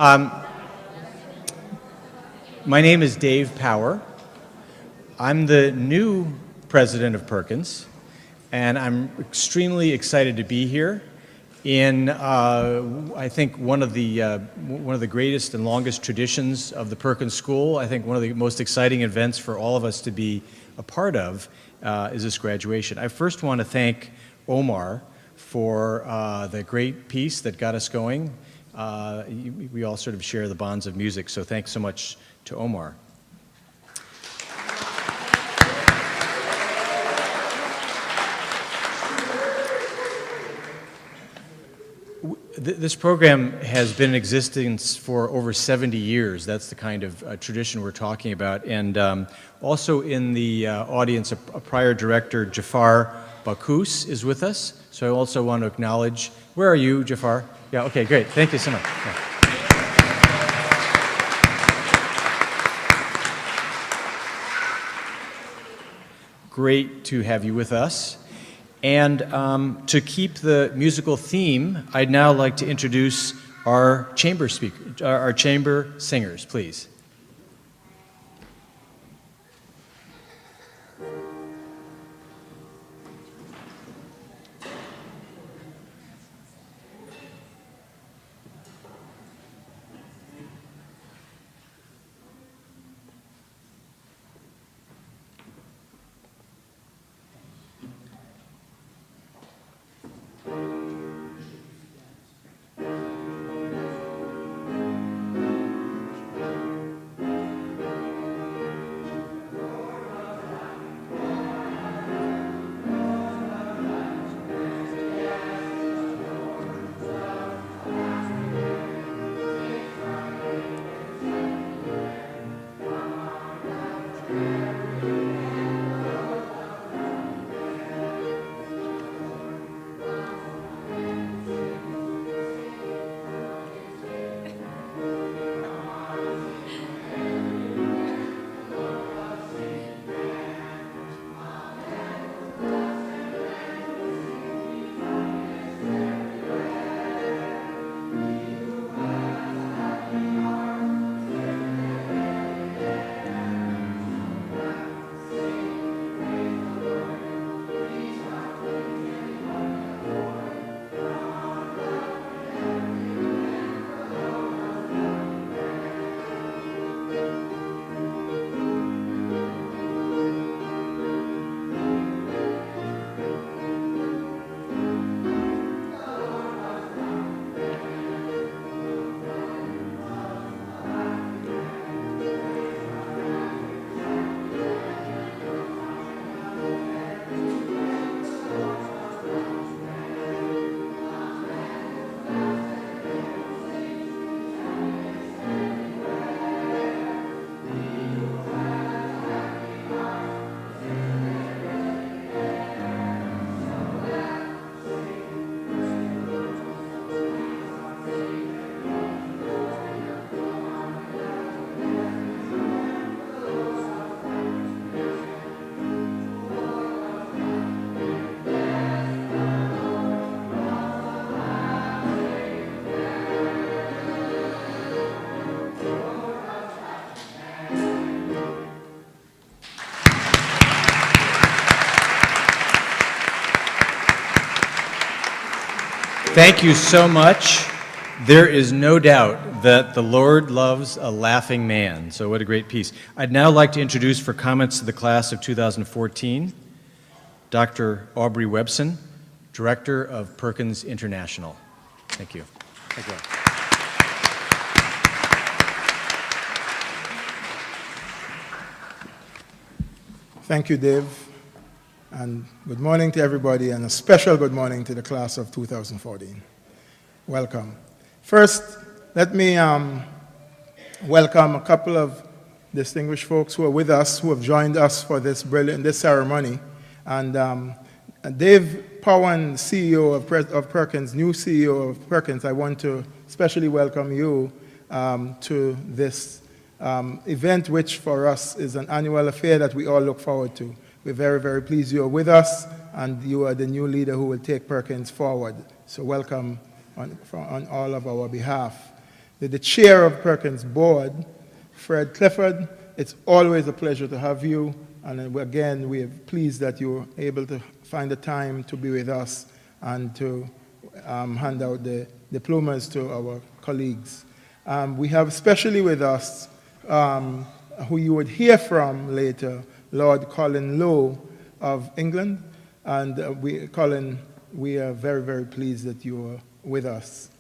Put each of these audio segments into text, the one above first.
My name is Dave Power. I'm the new president of Perkins, and I'm extremely excited to be here in, I think, one of the greatest and longest traditions of the Perkins School. I think one of the most exciting events for all of us to be a part of is this graduation. I first want to thank Omar for the great piece that got us going. We all sort of share the bonds of music, so thanks so much to Omar. This program has been in existence for over 70 years. That's the kind of tradition we're talking about. And also in the audience, a prior director, Jafar Bakus, is with us. So I also want to acknowledge, where are you, Jafar? Yeah, okay, great. Thank you so much. Yeah. Great to have you with us. And to keep the musical theme, I'd now like to introduce our chamber singers, please. Thank you so much. There is no doubt that the Lord loves a laughing man. So what a great piece. I'd now like to introduce for comments to the class of 2014, Dr. Aubrey Webson, Director of Perkins International. Thank you. Thank you. Thank you, Dave. And good morning to everybody, and a special good morning to the class of 2014. Welcome. First, let me welcome a couple of distinguished folks who are with us, who have joined us for this ceremony. And Dave Powan, CEO of Perkins, new CEO of Perkins, I want to especially welcome you to this event, which for us is an annual affair that we all look forward to. We're very, very pleased you are with us, and you are the new leader who will take Perkins forward. So welcome on all of our behalf. the chair of Perkins board, Fred Clifford. It's always a pleasure to have you. And again, we are pleased that you're able to find the time to be with us and to hand out the diplomas to our colleagues. We have especially with us, who you would hear from later, Lord Colin Lowe of England. And Colin, we are very, very pleased that you are with us.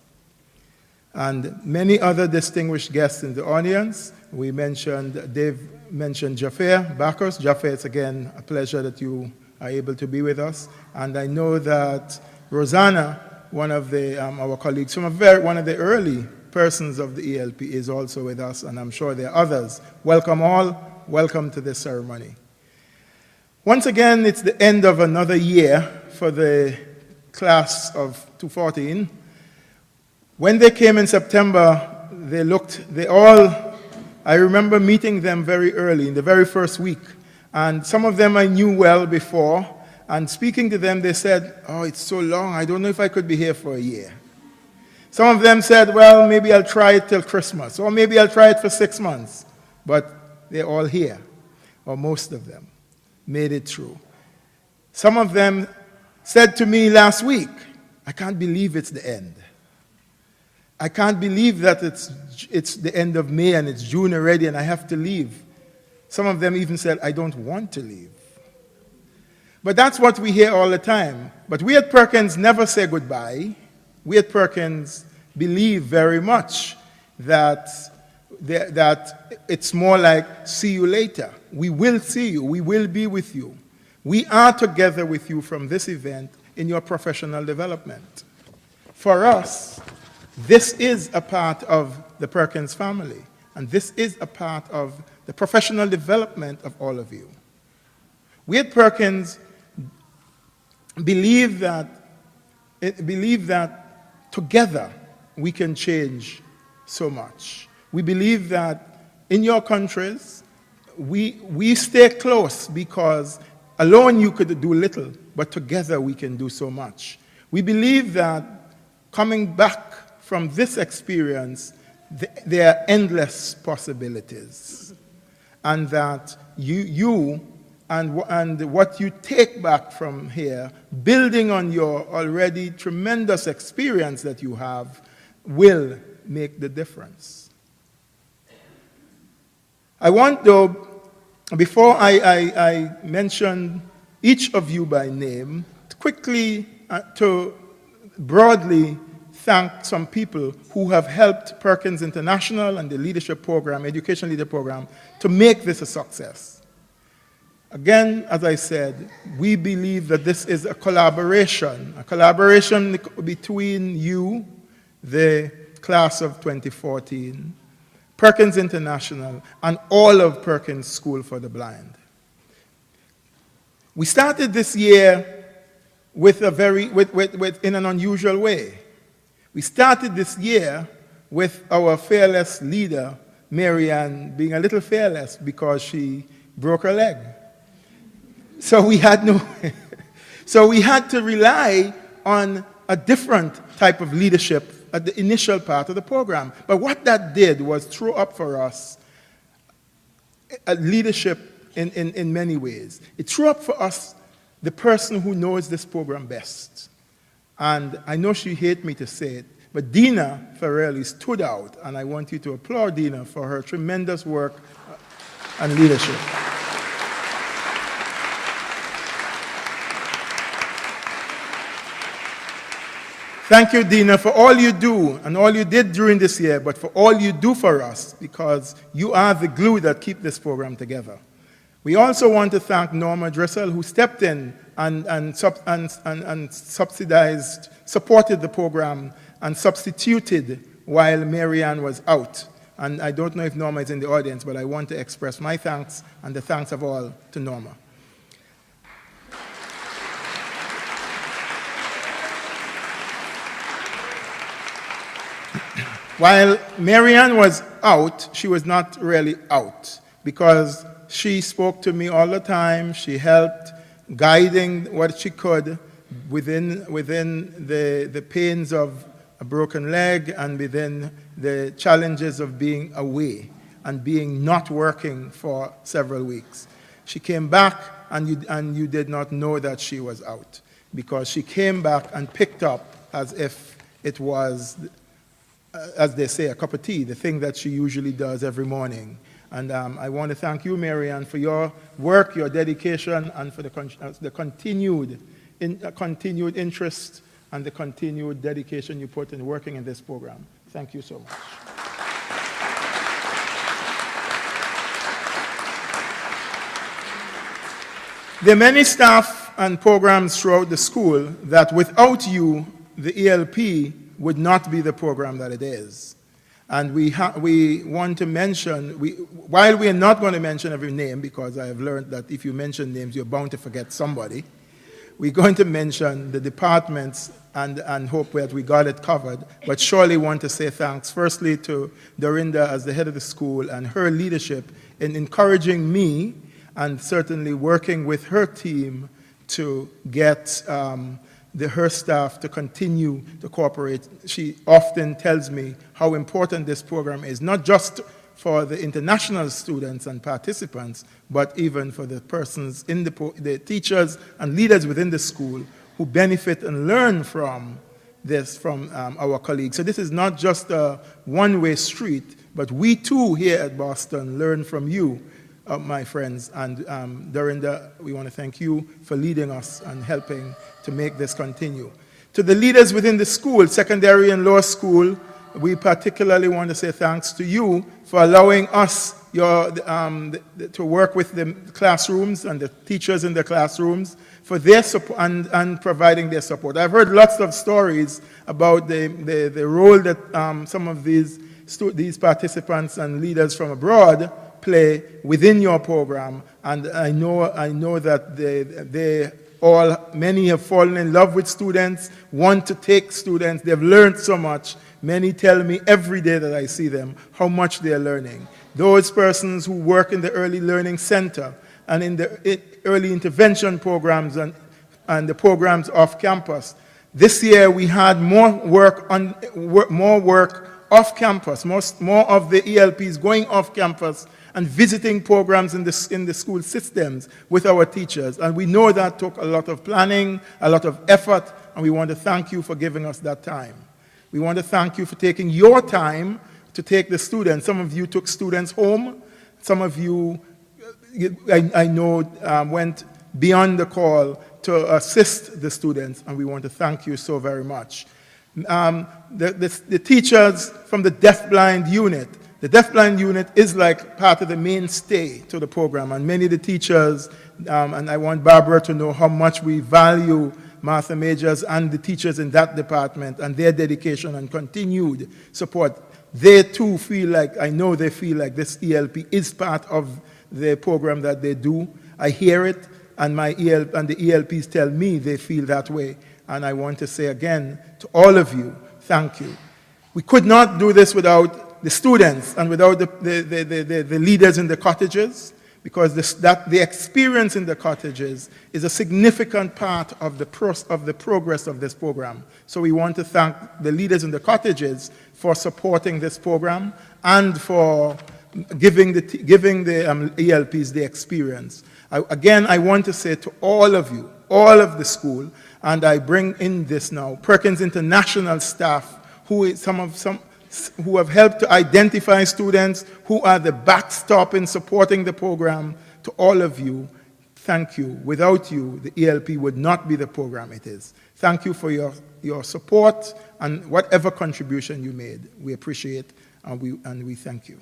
And many other distinguished guests in the audience. Dave mentioned Jafar Bacchus. Jafar, it's again a pleasure that you are able to be with us. And I know that Rosanna, one of our colleagues from one of the early persons of the ELP, is also with us, and I'm sure there are others. Welcome all. Welcome to this ceremony. Once again, it's the end of another year for the class of 2014. When they came in September, I remember meeting them very early, in the very first week. And some of them I knew well before. And speaking to them, they said, oh, it's so long, I don't know if I could be here for a year. Some of them said, well, maybe I'll try it till Christmas, or maybe I'll try it for 6 months. But they're all here, or most of them made it through. Some of them said to me last week, I can't believe it's the end. I can't believe that it's the end of May and it's June already and I have to leave. Some of them even said, I don't want to leave. But that's what we hear all the time. But we at Perkins never say goodbye. We at Perkins believe very much that it's more like, see you later. We will see you. We will be with you. We are together with you from this event in your professional development. For us, this is a part of the Perkins family, and this is a part of the professional development of all of you. We at Perkins believe that together we can change so much. We believe that in your countries, we stay close because alone you could do little, but together we can do so much. We believe that coming back from this experience, there are endless possibilities. And that you and what you take back from here, building on your already tremendous experience that you have, will make the difference. I want, though, before I mention each of you by name, quickly to broadly thank some people who have helped Perkins International and the leadership program, education leader program, to make this a success. Again, as I said, we believe that this is a collaboration between you, the class of 2014, Perkins International, and all of Perkins School for the Blind. We started this year in an unusual way. We started this year with our fearless leader, Marianne, being a little fearless because she broke her leg. So we had to rely on a different type of leadership at the initial part of the program. But what that did was throw up for us a leadership in many ways. It threw up for us the person who knows this program best. And I know she hates me to say it, but Dina Farrelly stood out, and I want you to applaud Dina for her tremendous work and leadership. Thank you, Dina, for all you do and all you did during this year, but for all you do for us, because you are the glue that keeps this program together. We also want to thank Norma Dressel, who stepped in and subsidized, supported the program, and substituted while Marianne was out. And I don't know if Norma is in the audience, but I want to express my thanks and the thanks of all to Norma. While Marianne was out, she was not really out, because she spoke to me all the time. She helped, guiding what she could within the pains of a broken leg, and within the challenges of being away and being not working for several weeks. She came back, and you did not know that she was out, because she came back and picked up as if it was, as they say, a cup of tea, the thing that she usually does every morning. And I want to thank you, Marianne, for your work, your dedication, and for the continued interest and the continued dedication you put in working in this program. Thank you so much. There are many staff and programs throughout the school that without you, the ELP would not be the program that it is. And we want to mention, while we are not going to mention every name, because I have learned that if you mention names, you're bound to forget somebody, we're going to mention the departments and hope that we got it covered, but surely want to say thanks, firstly to Dorinda as the head of the school and her leadership in encouraging me and certainly working with her team to get her staff to continue to cooperate. She often tells me how important this program is, not just for the international students and participants, but even for the persons in the teachers and leaders within the school who benefit and learn from this, from our colleagues. So this is not just a one-way street, but we too here at Boston learn from you, my friends. And Dorinda, we want to thank you for leading us and helping to make this continue. To the leaders within the school, secondary and lower school, we particularly want to say thanks to you for allowing us to work with the classrooms and the teachers in the classrooms for their support and providing their support. I've heard lots of stories about the role that some of these participants and leaders from abroad play within your program, and I know that many have fallen in love with students, want to take students, they've learned so much. Many tell me every day that I see them how much they're learning. Those persons who work in the Early Learning Center and in the early intervention programs and the programs off campus. This year we had more work off campus, more of the ELPs going off campus and visiting programs in the school systems with our teachers. And we know that took a lot of planning, a lot of effort, and we want to thank you for giving us that time. We want to thank you for taking your time to take the students. Some of you took students home. Some of you, I know, went beyond the call to assist the students, and we want to thank you so very much. The teachers from the deafblind unit. The deafblind unit is like part of the mainstay to the program, and many of the teachers, and I want Barbara to know how much we value Martha Majors and the teachers in that department and their dedication and continued support. They too feel like, I know they feel like this ELP is part of the program that they do. I hear it, and the ELPs tell me they feel that way. And I want to say again to all of you, thank you. We could not do this without the students and without the leaders in the cottages, because the experience in the cottages is a significant part of the progress of this program. So we want to thank the leaders in the cottages for supporting this program and for giving the ELPs the experience. Again, I want to say to all of you, all of the school, and I bring in this now, Perkins International staff, who have helped to identify students, who are the backstop in supporting the program. To all of you, thank you. Without you, the ELP would not be the program it is. Thank you for your support and whatever contribution you made. We appreciate and we thank you.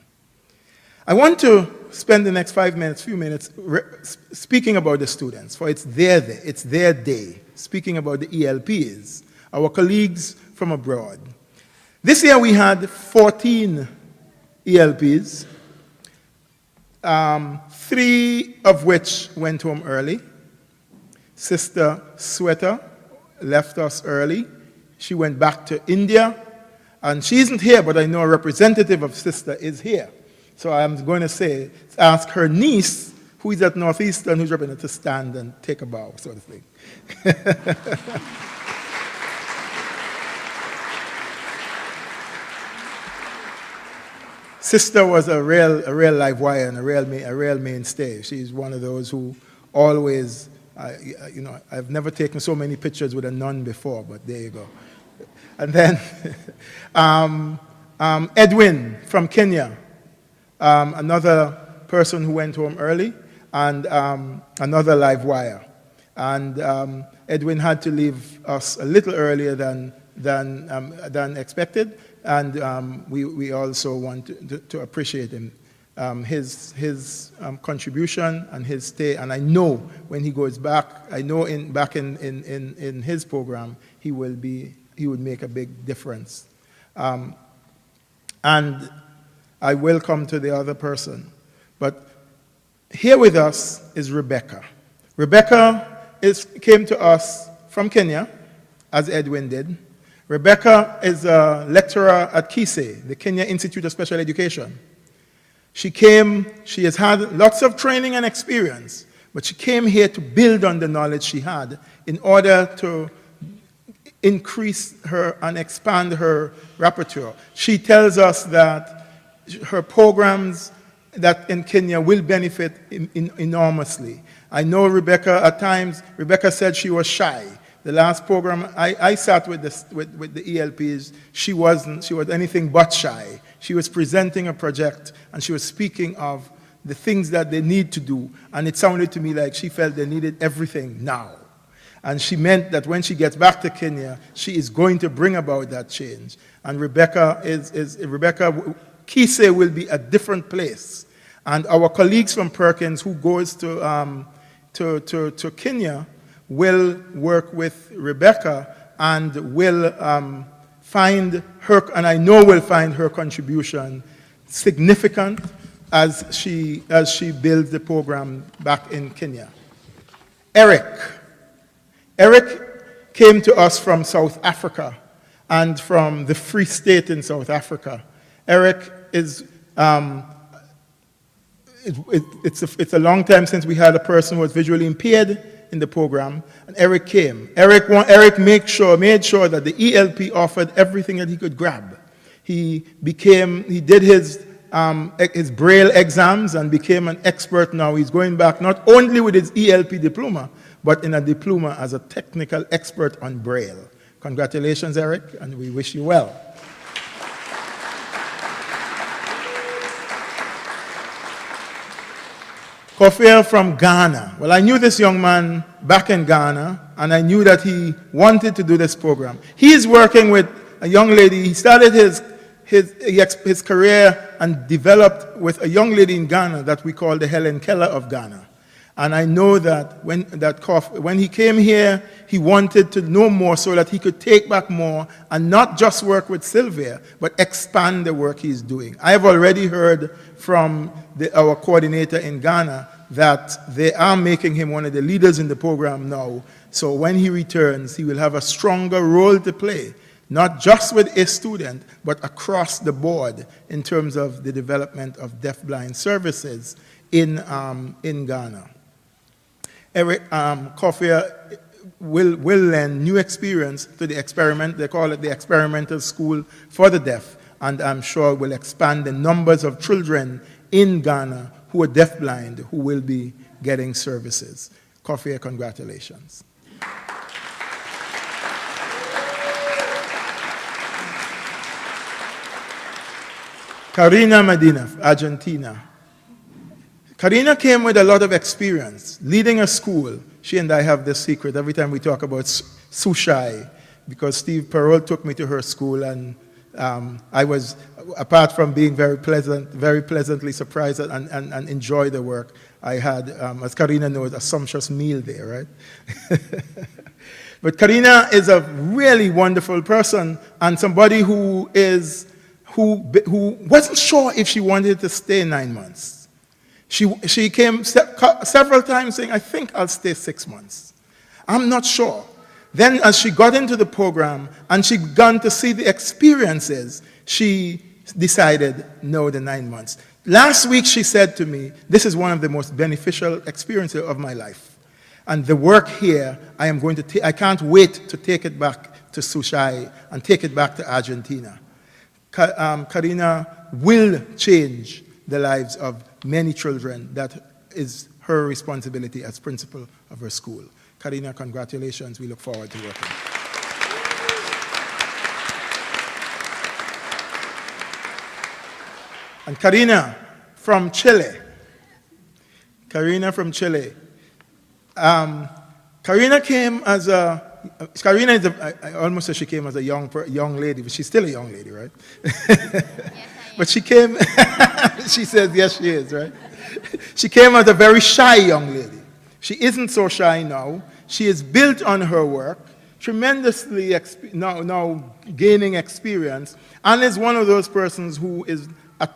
I want to spend the next few minutes speaking about the students, for it's their day, speaking about the ELPs, our colleagues from abroad. This year we had 14 ELPs, 3 of which went home early. Sister Sweater left us early. She went back to India, and she isn't here, but I know a representative of Sister is here. So I'm going to ask her niece, who is at Northeastern, who's represented, to stand and take a bow, so to speak. sister was a real live wire and a real mainstay. She's one of those who always, I've never taken so many pictures with a nun before, but there you go. And then Edwin from Kenya, another person who went home early, and another live wire. And Edwin had to leave us a little earlier than expected, and we also want to appreciate him, his contribution and his stay. And I know when he goes back, I know back in his program, he would make a big difference. And I will come to the other person, but here with us is Rebecca. Rebecca came to us from Kenya, as Edwin did. Rebecca is a lecturer at KISE, the Kenya Institute of Special Education. She has had lots of training and experience, but she came here to build on the knowledge she had in order to increase her and expand her repertoire. She tells us that her programs that in Kenya will benefit enormously. I know Rebecca, at times, Rebecca said she was shy. The last program I sat with the ELPs, she was anything but shy. She was presenting a project and she was speaking of the things that they need to do, and it sounded to me like she felt they needed everything now. And she meant that when she gets back to Kenya, she is going to bring about that change. And Rebecca Kise will be a different place. And our colleagues from Perkins who goes to Kenya will work with Rebecca and will find her, and I know will find her contribution significant as she builds the program back in Kenya. Eric came to us from South Africa and from the Free State in South Africa. Eric is, it's a long time since we had a person who was visually impaired in the program, and Eric came. Eric made sure that the ELP offered everything that he could grab. He did his Braille exams and became an expert now. He's going back not only with his ELP diploma, but in a diploma as a technical expert on Braille. Congratulations, Eric, and we wish you well. Kofi from Ghana. Well, I knew this young man back in Ghana, and I knew that he wanted to do this program. He's working with a young lady. He started his career and developed with a young lady in Ghana that we call the Helen Keller of Ghana. And I know that when he came here, he wanted to know more so that he could take back more and not just work with Sylvia, but expand the work he's doing. I have already heard from our coordinator in Ghana that they are making him one of the leaders in the program now. So when he returns, he will have a stronger role to play, not just with a student, but across the board in terms of the development of deafblind services in Ghana. Eric Kofi will lend new experience to the experiment. They call it the experimental school for the deaf, and I'm sure will expand the numbers of children in Ghana who are deafblind who will be getting services. Kofi, congratulations. Karina Medina, Argentina. Karina came with a lot of experience leading a school. She and I have this secret every time we talk about Sushai, because Steve Perot took me to her school, and I was, apart from being very pleasantly surprised and enjoy the work, I had, as Karina knows, a sumptuous meal there, right? But Karina is a really wonderful person and somebody who wasn't sure if she wanted to stay 9 months. She came several times saying, I think I'll stay 6 months. I'm not sure. Then as she got into the program and she began to see the experiences, she decided, no, the 9 months. Last week she said to me, this is one of the most beneficial experiences of my life. And the work here, I can't wait to take it back to Sushai and take it back to Argentina. Karina will change the lives of many children. That is her responsibility as principal of her school. Karina, congratulations. We look forward to working. And Karina from Chile. Karina from Chile. Karina came as a, Karina is a, I almost said she came as a young lady, but she's still a young lady, right? Yes, But she came, she says yes she is, right? She came as a very shy young lady. She isn't so shy now. She is built on her work, tremendously now gaining experience, and is one of those persons who is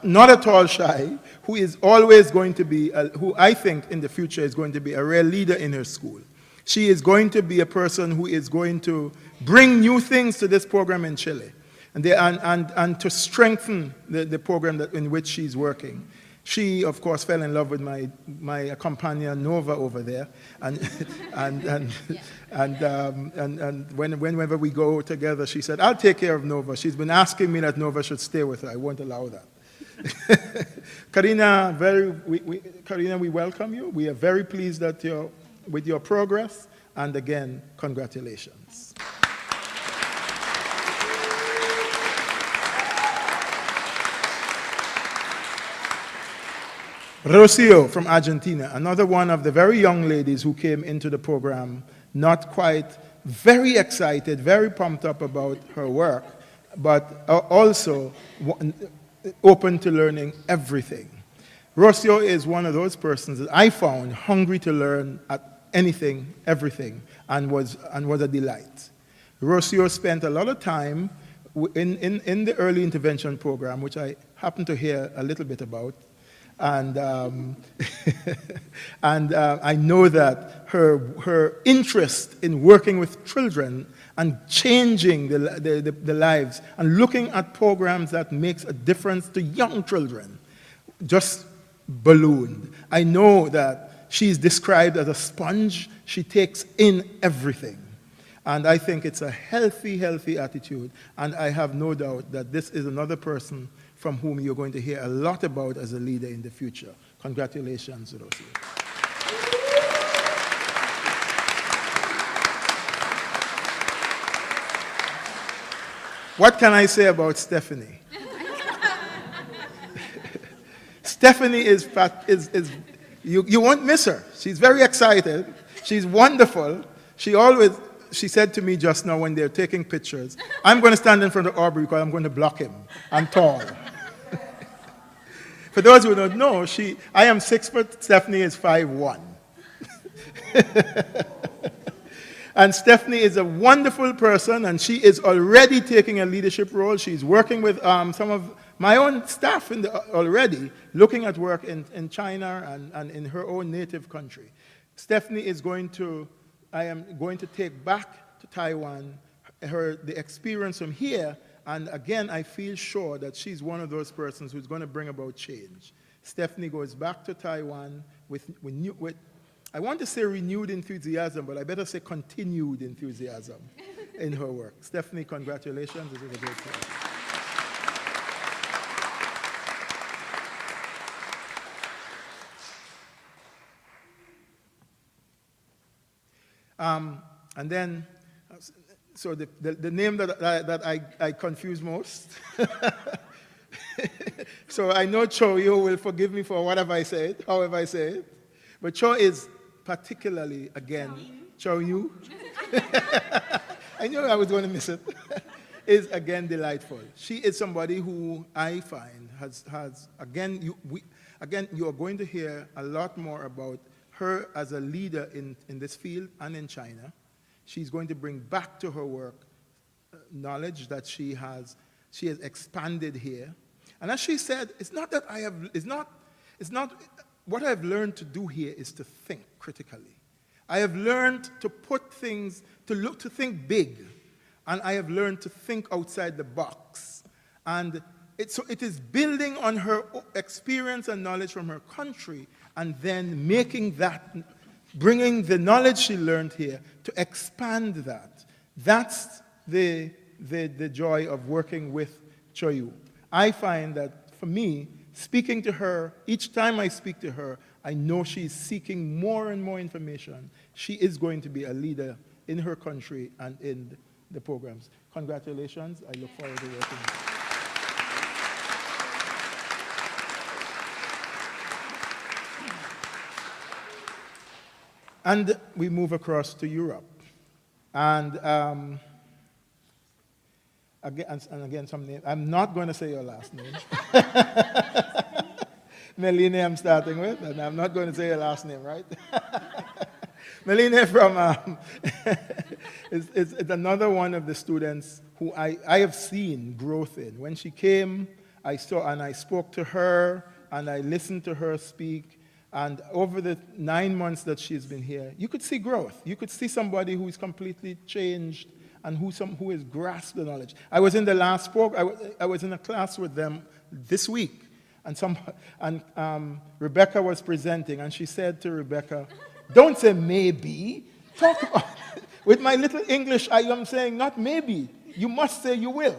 not at all shy, who is always going to be, who I think in the future is going to be a real leader in her school. She is going to be a person who is going to bring new things to this program in Chile and to strengthen the program in which she's working. She, of course, fell in love with my companion Nova over there, and whenever we go together, she said, "I'll take care of Nova." She's been asking me that Nova should stay with her. I won't allow that. Karina, Karina, we welcome you. We are very pleased that with your progress, and again, congratulations. Rocio from Argentina, another one of the very young ladies who came into the program, not quite, very excited, very pumped up about her work, but also open to learning everything. Rocio is one of those persons that I found hungry to learn at anything, everything, and was a delight. Rocio spent a lot of time in the early intervention program, which I happen to hear a little bit about. And I know that her interest in working with children and changing the lives and looking at programs that makes a difference to young children just ballooned. I know that she's described as a sponge. She takes in everything. And I think it's a healthy, healthy attitude. And I have no doubt that this is another person from whom you're going to hear a lot about as a leader in the future. Congratulations, Rosie. What can I say about Stephanie? Stephanie you won't miss her. She's very excited. She's wonderful. She said to me just now when they're taking pictures, "I'm going to stand in front of Aubrey because I'm going to block him. I'm tall." For those who don't know, I am 6 foot, Stephanie is 5'1". And Stephanie is a wonderful person, and she is already taking a leadership role. She's working with some of my own staff already, looking at work in China and in her own native country. Stephanie I am going to take back to Taiwan the experience from here, and again, I feel sure that she's one of those persons who's going to bring about change. Stephanie goes back to Taiwan with I want to say renewed enthusiasm, but I better say continued enthusiasm in her work. Stephanie, congratulations. This is a great thing. And then, so the name that I confuse most. So I know Cho, you will forgive me for however I say it. But Cho is particularly, again, Cho Yu. I knew I was going to miss it. Is again delightful. She is somebody who I find has again, you are going to hear a lot more about her as a leader in this field and in China. She's going to bring back to her work knowledge that she has expanded here. And as she said, what I've learned to do here is to think critically. I have learned to put things, to think big. And I have learned to think outside the box. And it is building on her experience and knowledge from her country and then bringing the knowledge she learned here to expand that. That's the joy of working with show you. I find that for me, speaking to her, each time I speak to her, I know she's seeking more and more information. She is going to be a leader in her country and in the programs. Congratulations. I look forward to working with you. And we move across to Europe. And again, some name. I'm not going to say your last name. Meline, I'm starting with, and I'm not going to say your last name, right? Meline from is another one of the students who I have seen growth in. When she came, I saw and I spoke to her, and I listened to her speak. And over the 9 months that she's been here, you could see growth. You could see somebody who is completely changed and who has grasped the knowledge. I was in the last program. I was in a class with them this week, and Rebecca was presenting, and she said to Rebecca, "Don't say maybe. Talk about." With my little English, I am saying not maybe. You must say you will.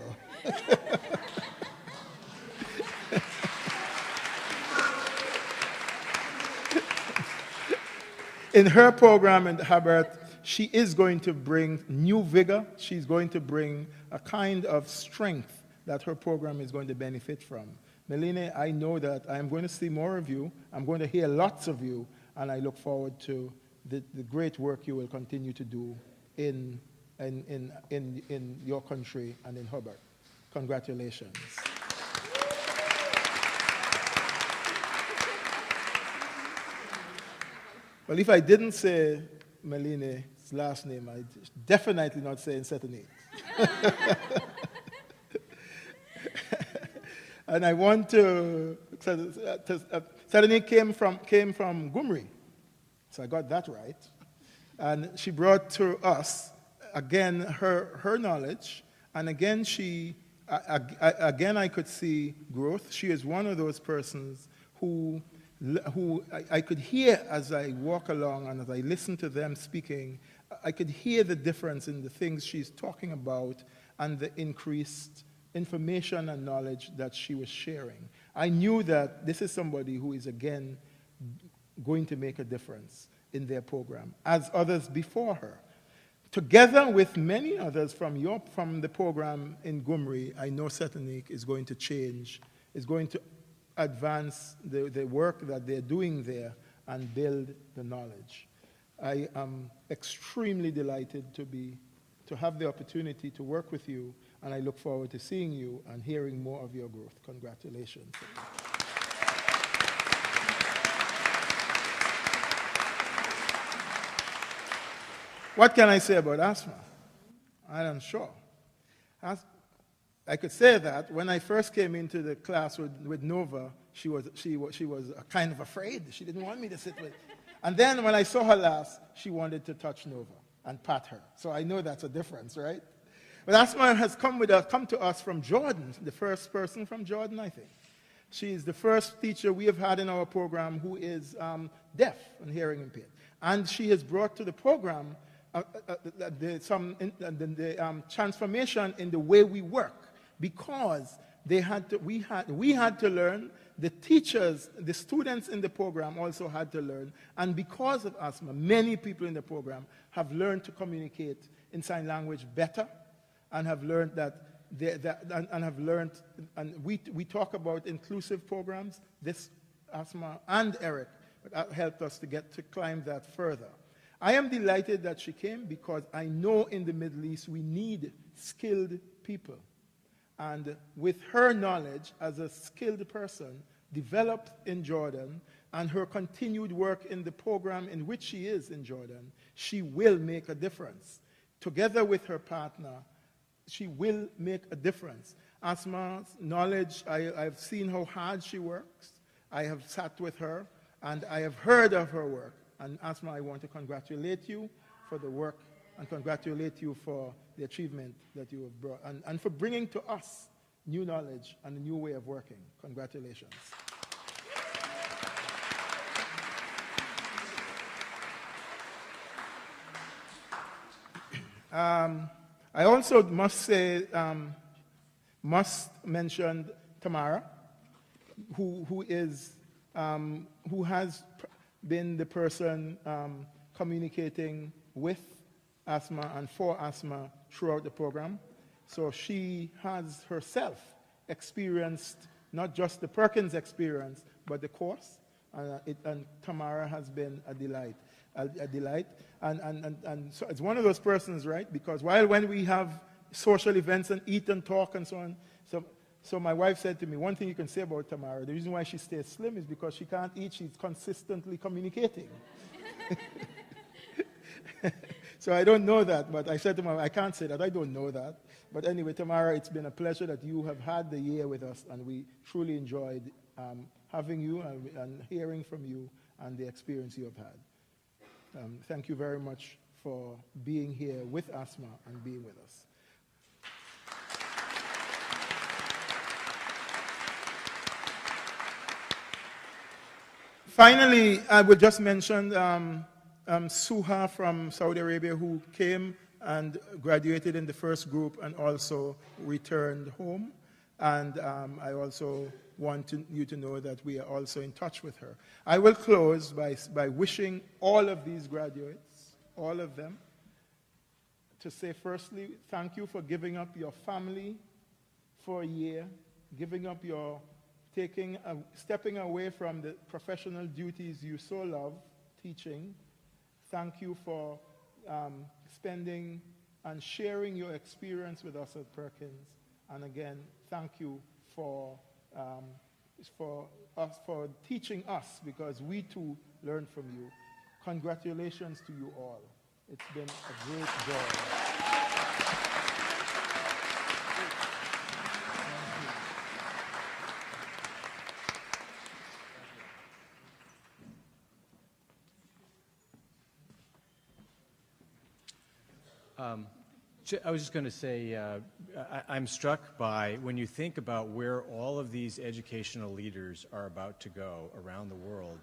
In her program in Habert, she is going to bring new vigor. She's going to bring a kind of strength that her program is going to benefit from. Meline, I know that I'm going to see more of you. I'm going to hear lots of you, and I look forward to the great work you will continue to do in your country and in Hobart. Congratulations. Well, if I didn't say Meline's last name, I'd definitely not say Setanique. And I want to, Setanique came from Gumri, so I got that right. And she brought to us, again, her knowledge, and again, again I could see growth. She is one of those persons who I could hear as I walk along and as I listen to them speaking, I could hear the difference in the things she's talking about and the increased information and knowledge that she was sharing. I knew that this is somebody who is, again, going to make a difference in their program, as others before her. Together with many others from the program in Gumri, I know Setanique is going to change, is going to advance the work that they're doing there and build the knowledge. I am extremely delighted to have the opportunity to work with you, and I look forward to seeing you and hearing more of your growth. Congratulations. What can I say about Asma? I'm sure. I could say that when I first came into the class with Nova, she was kind of afraid. She didn't want me to sit with. And then when I saw her last, she wanted to touch Nova and pat her. So I know that's a difference, right? But Asma has come to us from Jordan, the first person from Jordan, I think. She is the first teacher we have had in our program who is deaf and hearing impaired. And she has brought to the program the transformation in the way we work. Because we had to learn, the teachers, the students in the program also had to learn, and because of asthma, many people in the program have learned to communicate in sign language better, and have learned and we talk about inclusive programs. This Asma and Eric helped us to climb that further. I am delighted that she came because I know in the Middle East we need skilled people. And with her knowledge as a skilled person developed in Jordan and her continued work in the program in which she is in Jordan, she will make a difference. Together with her partner, she will make a difference. Asma's knowledge, I've seen how hard she works. I have sat with her and I have heard of her work. And Asma, I want to congratulate you for the work and congratulate you for the achievement that you have brought and for bringing to us new knowledge and a new way of working. Congratulations. I also must say must mention Tamara, who has been the person communicating with asthma and for asthma throughout the program. So she has herself experienced not just the Perkins experience, but the course. And Tamara has been a delight. And so it's one of those persons, right? Because when we have social events and eat and talk and so on, so my wife said to me, one thing you can say about Tamara, the reason why she stays slim is because she can't eat, she's consistently communicating. So I don't know that, but I said to my wife, I can't say that, I don't know that. But anyway, Tamara, it's been a pleasure that you have had the year with us, and we truly enjoyed having you and hearing from you and the experience you have had. Thank you very much for being here with asthma and being with us. Finally, I would just mention Suha from Saudi Arabia, who came and graduated in the first group and also returned home. And I also want you to know that we are also in touch with her. I will close by wishing all of these graduates, all of them, to say firstly, thank you for giving up your family for a year, giving up your stepping away from the professional duties you so love, teaching. Thank you for spending and sharing your experience with us at Perkins. And again, thank you for teaching us, because we too learned from you. Congratulations to you all. It's been a great joy. I was just going to say, I'm struck by when you think about where all of these educational leaders are about to go around the world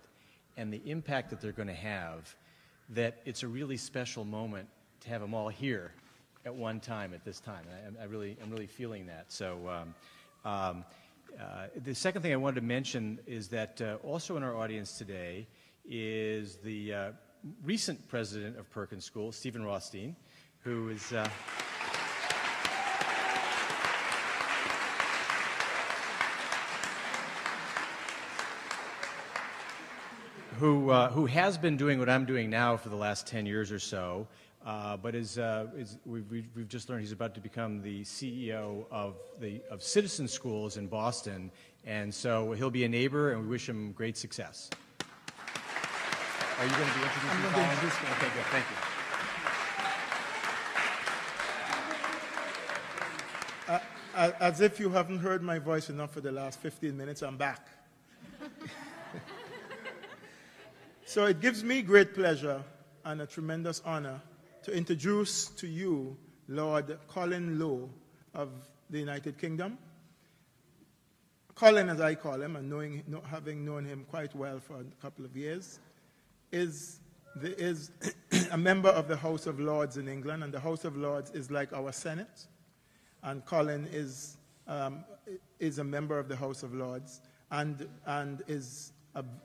and the impact that they're going to have, that it's a really special moment to have them all here at one time at this time. And I'm really feeling that. So the second thing I wanted to mention is that also in our audience today is the recent president of Perkins School, Stephen Rothstein, who is who has been doing what I'm doing now for the last 10 years or so, but we've just learned he's about to become the CEO of Citizen Schools in Boston, and so he'll be a neighbor, and we wish him great success. Are you going to be introducing? I'm going to introduce him. Okay, good. Thank you. As if you haven't heard my voice enough for the last 15 minutes, I'm back. So it gives me great pleasure and a tremendous honor to introduce to you Lord Colin Lowe of the United Kingdom. Colin, as I call him, and having known him quite well for a couple of years, is a member of the House of Lords in England, and the House of Lords is like our Senate. And Colin is a member of the House of Lords and is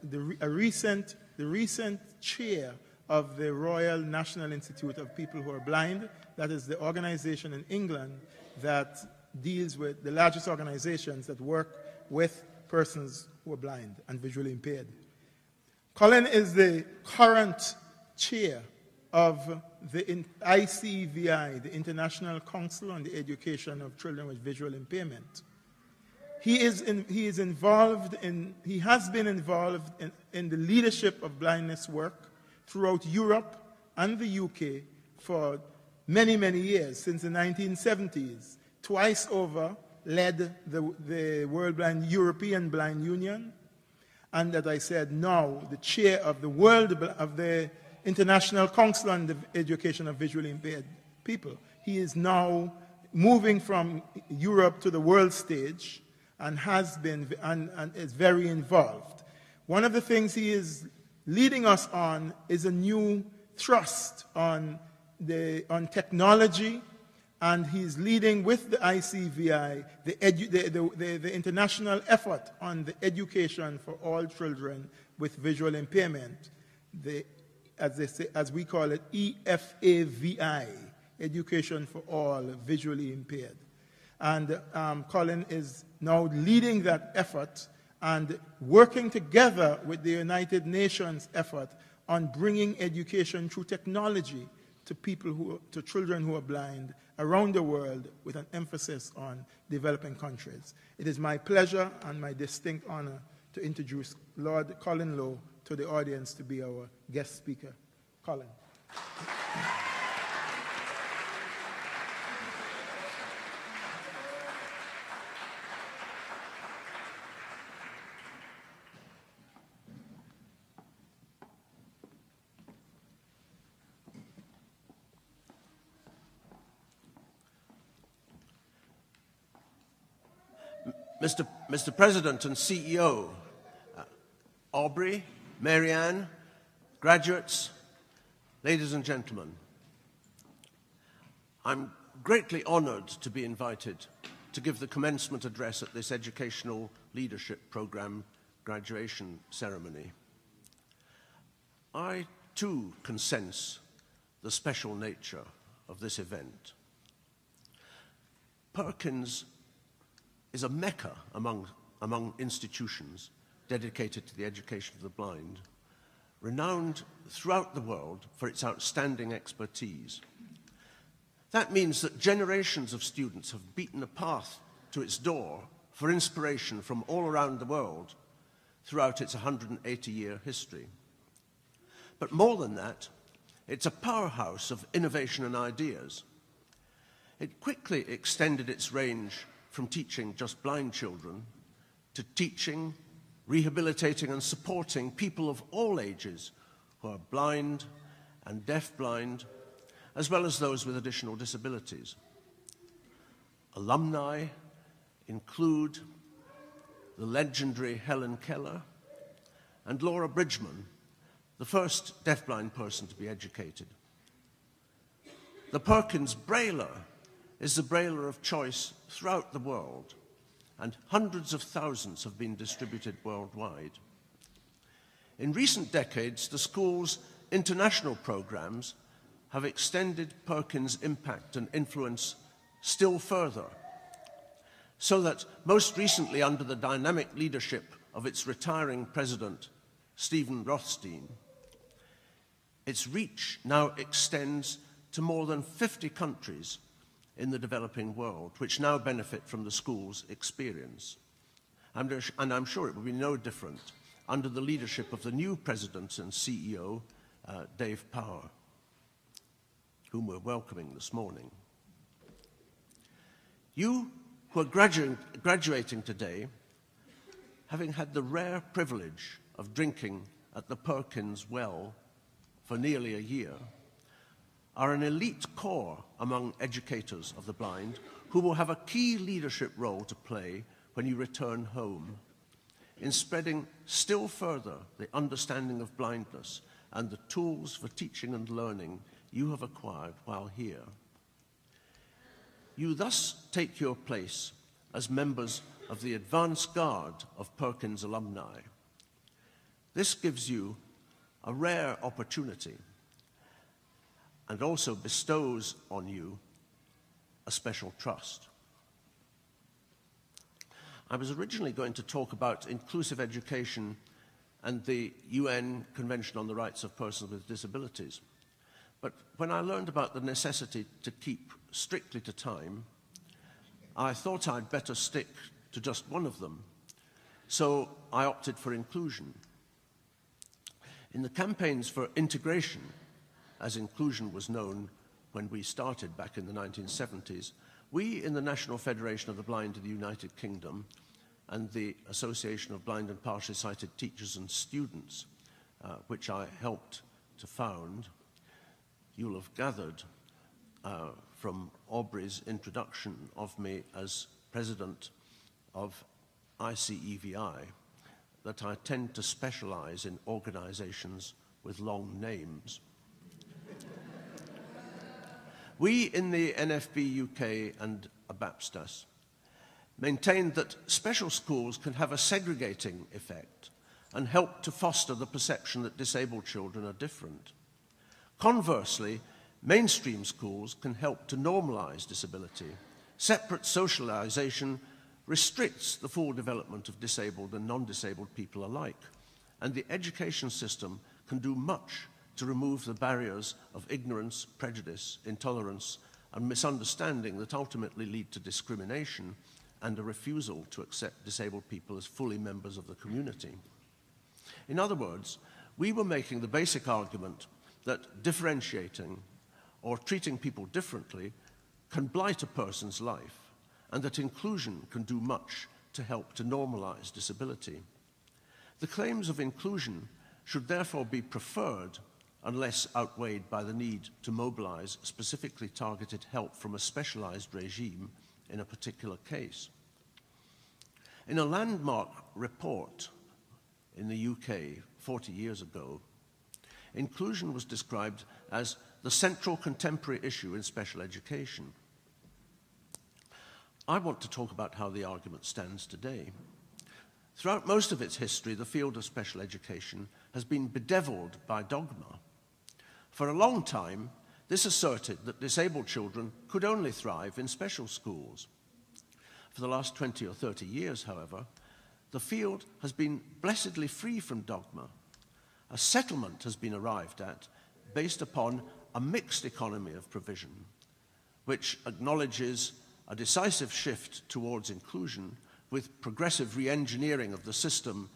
the recent chair of the Royal National Institute of People Who Are Blind. That is the organization in England that deals with the largest organizations that work with persons who are blind and visually impaired. Colin is the current chair of the ICVI, the International Council on the Education of Children with Visual Impairment. He has been involved in the leadership of blindness work throughout Europe and the UK for many, many years, since the 1970s. Twice over led the World Blind European Blind Union, and as I said, now the chair of the International Council on the Education of Visually Impaired People. He is now moving from Europe to the world stage and has been and is very involved. One of the things he is leading us on is a new thrust on technology and he's leading with the ICVI the international effort on the education for all children with visual impairment, as we call it, EFAVI, Education for All Visually Impaired. And Colin is now leading that effort and working together with the United Nations effort on bringing education through technology to children who are blind around the world, with an emphasis on developing countries. It is my pleasure and my distinct honor to introduce Lord Colin Lowe to the audience to be our guest speaker. Colin. Mr. President and CEO, Aubrey, Marianne, graduates, ladies and gentlemen, I'm greatly honored to be invited to give the commencement address at this Educational Leadership Program graduation ceremony. I, too, can sense the special nature of this event. Perkins is a mecca among institutions dedicated to the education of the blind, renowned throughout the world for its outstanding expertise. That means that generations of students have beaten a path to its door for inspiration from all around the world throughout its 180-year history. But more than that, it's a powerhouse of innovation and ideas. It quickly extended its range from teaching just blind children to teaching, rehabilitating and supporting people of all ages who are blind and deafblind, as well as those with additional disabilities. Alumni include the legendary Helen Keller and Laura Bridgman, the first deafblind person to be educated. The Perkins Brailler is the brailler of choice throughout the world, and hundreds of thousands have been distributed worldwide. In recent decades, the school's international programs have extended Perkins' impact and influence still further, so that most recently, under the dynamic leadership of its retiring president, Stephen Rothstein, its reach now extends to more than 50 countries in the developing world, which now benefit from the school's experience. And I'm sure it will be no different under the leadership of the new president and CEO, Dave Power, whom we're welcoming this morning. You who are graduating today, having had the rare privilege of drinking at the Perkins well for nearly a year, are an elite core among educators of the blind who will have a key leadership role to play when you return home in spreading still further the understanding of blindness and the tools for teaching and learning you have acquired while here. You thus take your place as members of the advance guard of Perkins alumni. This gives you a rare opportunity and also bestows on you a special trust. I was originally going to talk about inclusive education and the UN Convention on the Rights of Persons with Disabilities. But when I learned about the necessity to keep strictly to time, I thought I'd better stick to just one of them. So I opted for inclusion. In the campaigns for integration, as inclusion was known when we started back in the 1970s, we in the National Federation of the Blind of the United Kingdom and the Association of Blind and Partially Sighted Teachers and Students, which I helped to found, you'll have gathered from Aubrey's introduction of me as president of ICEVI that I tend to specialize in organizations with long names. We in the NFB UK and ABAPSTAS maintained that special schools can have a segregating effect and help to foster the perception that disabled children are different. Conversely, mainstream schools can help to normalize disability. Separate socialization restricts the full development of disabled and non-disabled people alike, and the education system can do much to remove the barriers of ignorance, prejudice, intolerance, and misunderstanding that ultimately lead to discrimination and a refusal to accept disabled people as fully members of the community. In other words, we were making the basic argument that differentiating or treating people differently can blight a person's life, and that inclusion can do much to help to normalize disability. The claims of inclusion should therefore be preferred unless outweighed by the need to mobilize specifically targeted help from a specialized regime in a particular case. In a landmark report in the UK 40 years ago, inclusion was described as the central contemporary issue in special education. I want to talk about how the argument stands today. Throughout most of its history, the field of special education has been bedeviled by dogma. For a long time, this asserted that disabled children could only thrive in special schools. For the last 20 or 30 years, however, the field has been blessedly free from dogma. A settlement has been arrived at based upon a mixed economy of provision, which acknowledges a decisive shift towards inclusion with progressive re-engineering of the system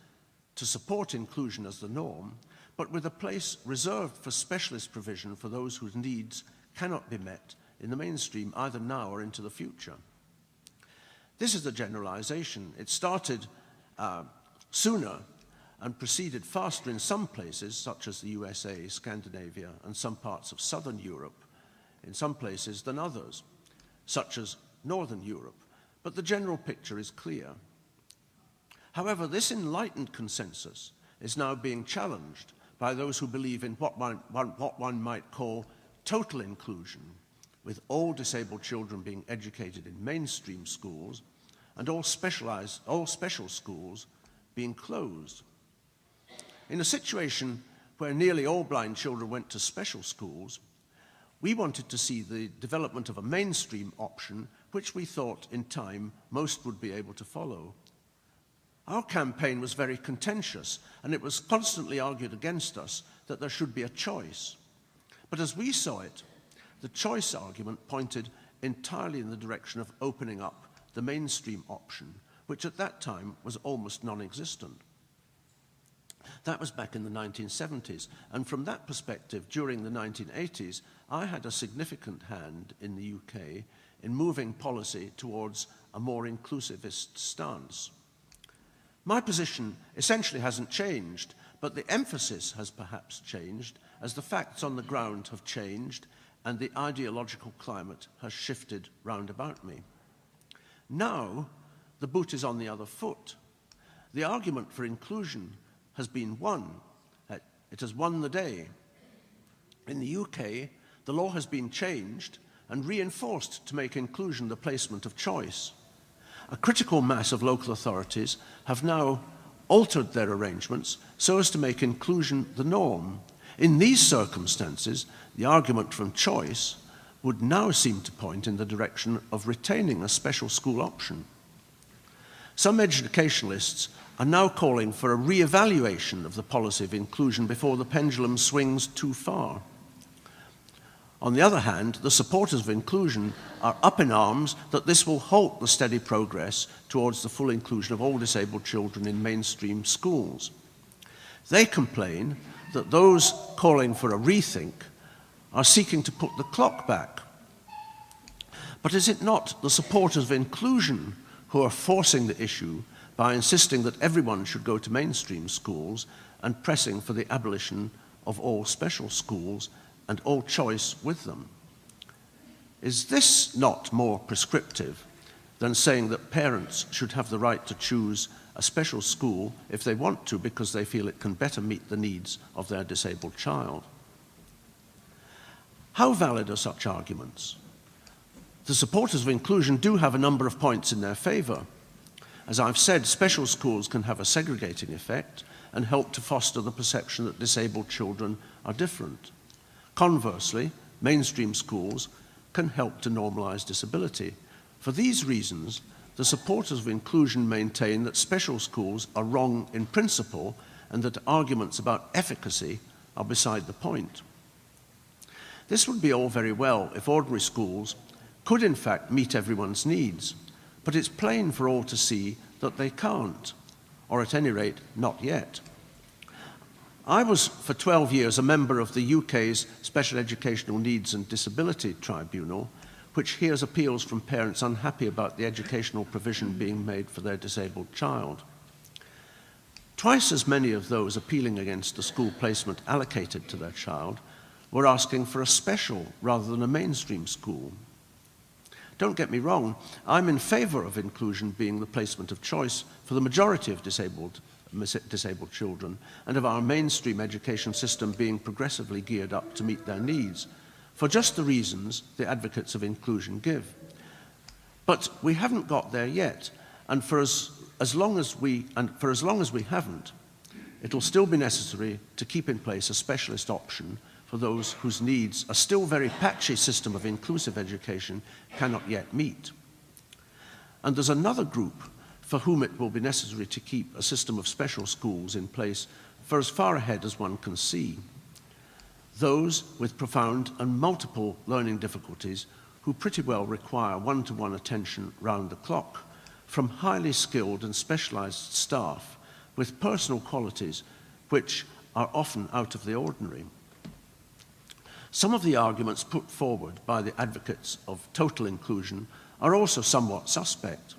to support inclusion as the norm, but with a place reserved for specialist provision for those whose needs cannot be met in the mainstream either now or into the future. This is a generalization. It started sooner and proceeded faster in some places, such as the USA, Scandinavia, and some parts of Southern Europe, in some places than others, such as Northern Europe, but the general picture is clear. However, this enlightened consensus is now being challenged by those who believe in what one might call total inclusion, with all disabled children being educated in mainstream schools and all special schools being closed. In a situation where nearly all blind children went to special schools, we wanted to see the development of a mainstream option which we thought in time most would be able to follow. Our campaign was very contentious, and it was constantly argued against us that there should be a choice. But as we saw it, the choice argument pointed entirely in the direction of opening up the mainstream option, which at that time was almost non-existent. That was back in the 1970s, and from that perspective, during the 1980s, I had a significant hand in the UK in moving policy towards a more inclusivist stance. My position essentially hasn't changed, but the emphasis has perhaps changed as the facts on the ground have changed and the ideological climate has shifted round about me. Now, the boot is on the other foot. The argument for inclusion has been won. It has won the day. In the UK, the law has been changed and reinforced to make inclusion the placement of choice. A critical mass of local authorities have now altered their arrangements so as to make inclusion the norm. In these circumstances, the argument from choice would now seem to point in the direction of retaining a special school option. Some educationalists are now calling for a re-evaluation of the policy of inclusion before the pendulum swings too far. On the other hand, the supporters of inclusion are up in arms that this will halt the steady progress towards the full inclusion of all disabled children in mainstream schools. They complain that those calling for a rethink are seeking to put the clock back. But is it not the supporters of inclusion who are forcing the issue by insisting that everyone should go to mainstream schools and pressing for the abolition of all special schools and all choice with them? Is this not more prescriptive than saying that parents should have the right to choose a special school if they want to because they feel it can better meet the needs of their disabled child? How valid are such arguments? The supporters of inclusion do have a number of points in their favor. As I've said, special schools can have a segregating effect and help to foster the perception that disabled children are different. Conversely, mainstream schools can help to normalize disability. For these reasons, the supporters of inclusion maintain that special schools are wrong in principle and that arguments about efficacy are beside the point. This would be all very well if ordinary schools could in fact meet everyone's needs, but it's plain for all to see that they can't, or at any rate, not yet. I was for 12 years a member of the UK's Special Educational Needs and Disability Tribunal, which hears appeals from parents unhappy about the educational provision being made for their disabled child. Twice as many of those appealing against the school placement allocated to their child were asking for a special rather than a mainstream school. Don't get me wrong, I'm in favor of inclusion being the placement of choice for the majority of disabled children, and of our mainstream education system being progressively geared up to meet their needs, for just the reasons the advocates of inclusion give. But we haven't got there yet, and for as long as we haven't, it'll still be necessary to keep in place a specialist option for those whose needs a still very patchy system of inclusive education cannot yet meet. And there's another group for whom it will be necessary to keep a system of special schools in place for as far ahead as one can see. Those with profound and multiple learning difficulties who pretty well require one-to-one attention round the clock from highly skilled and specialized staff with personal qualities which are often out of the ordinary. Some of the arguments put forward by the advocates of total inclusion are also somewhat suspect.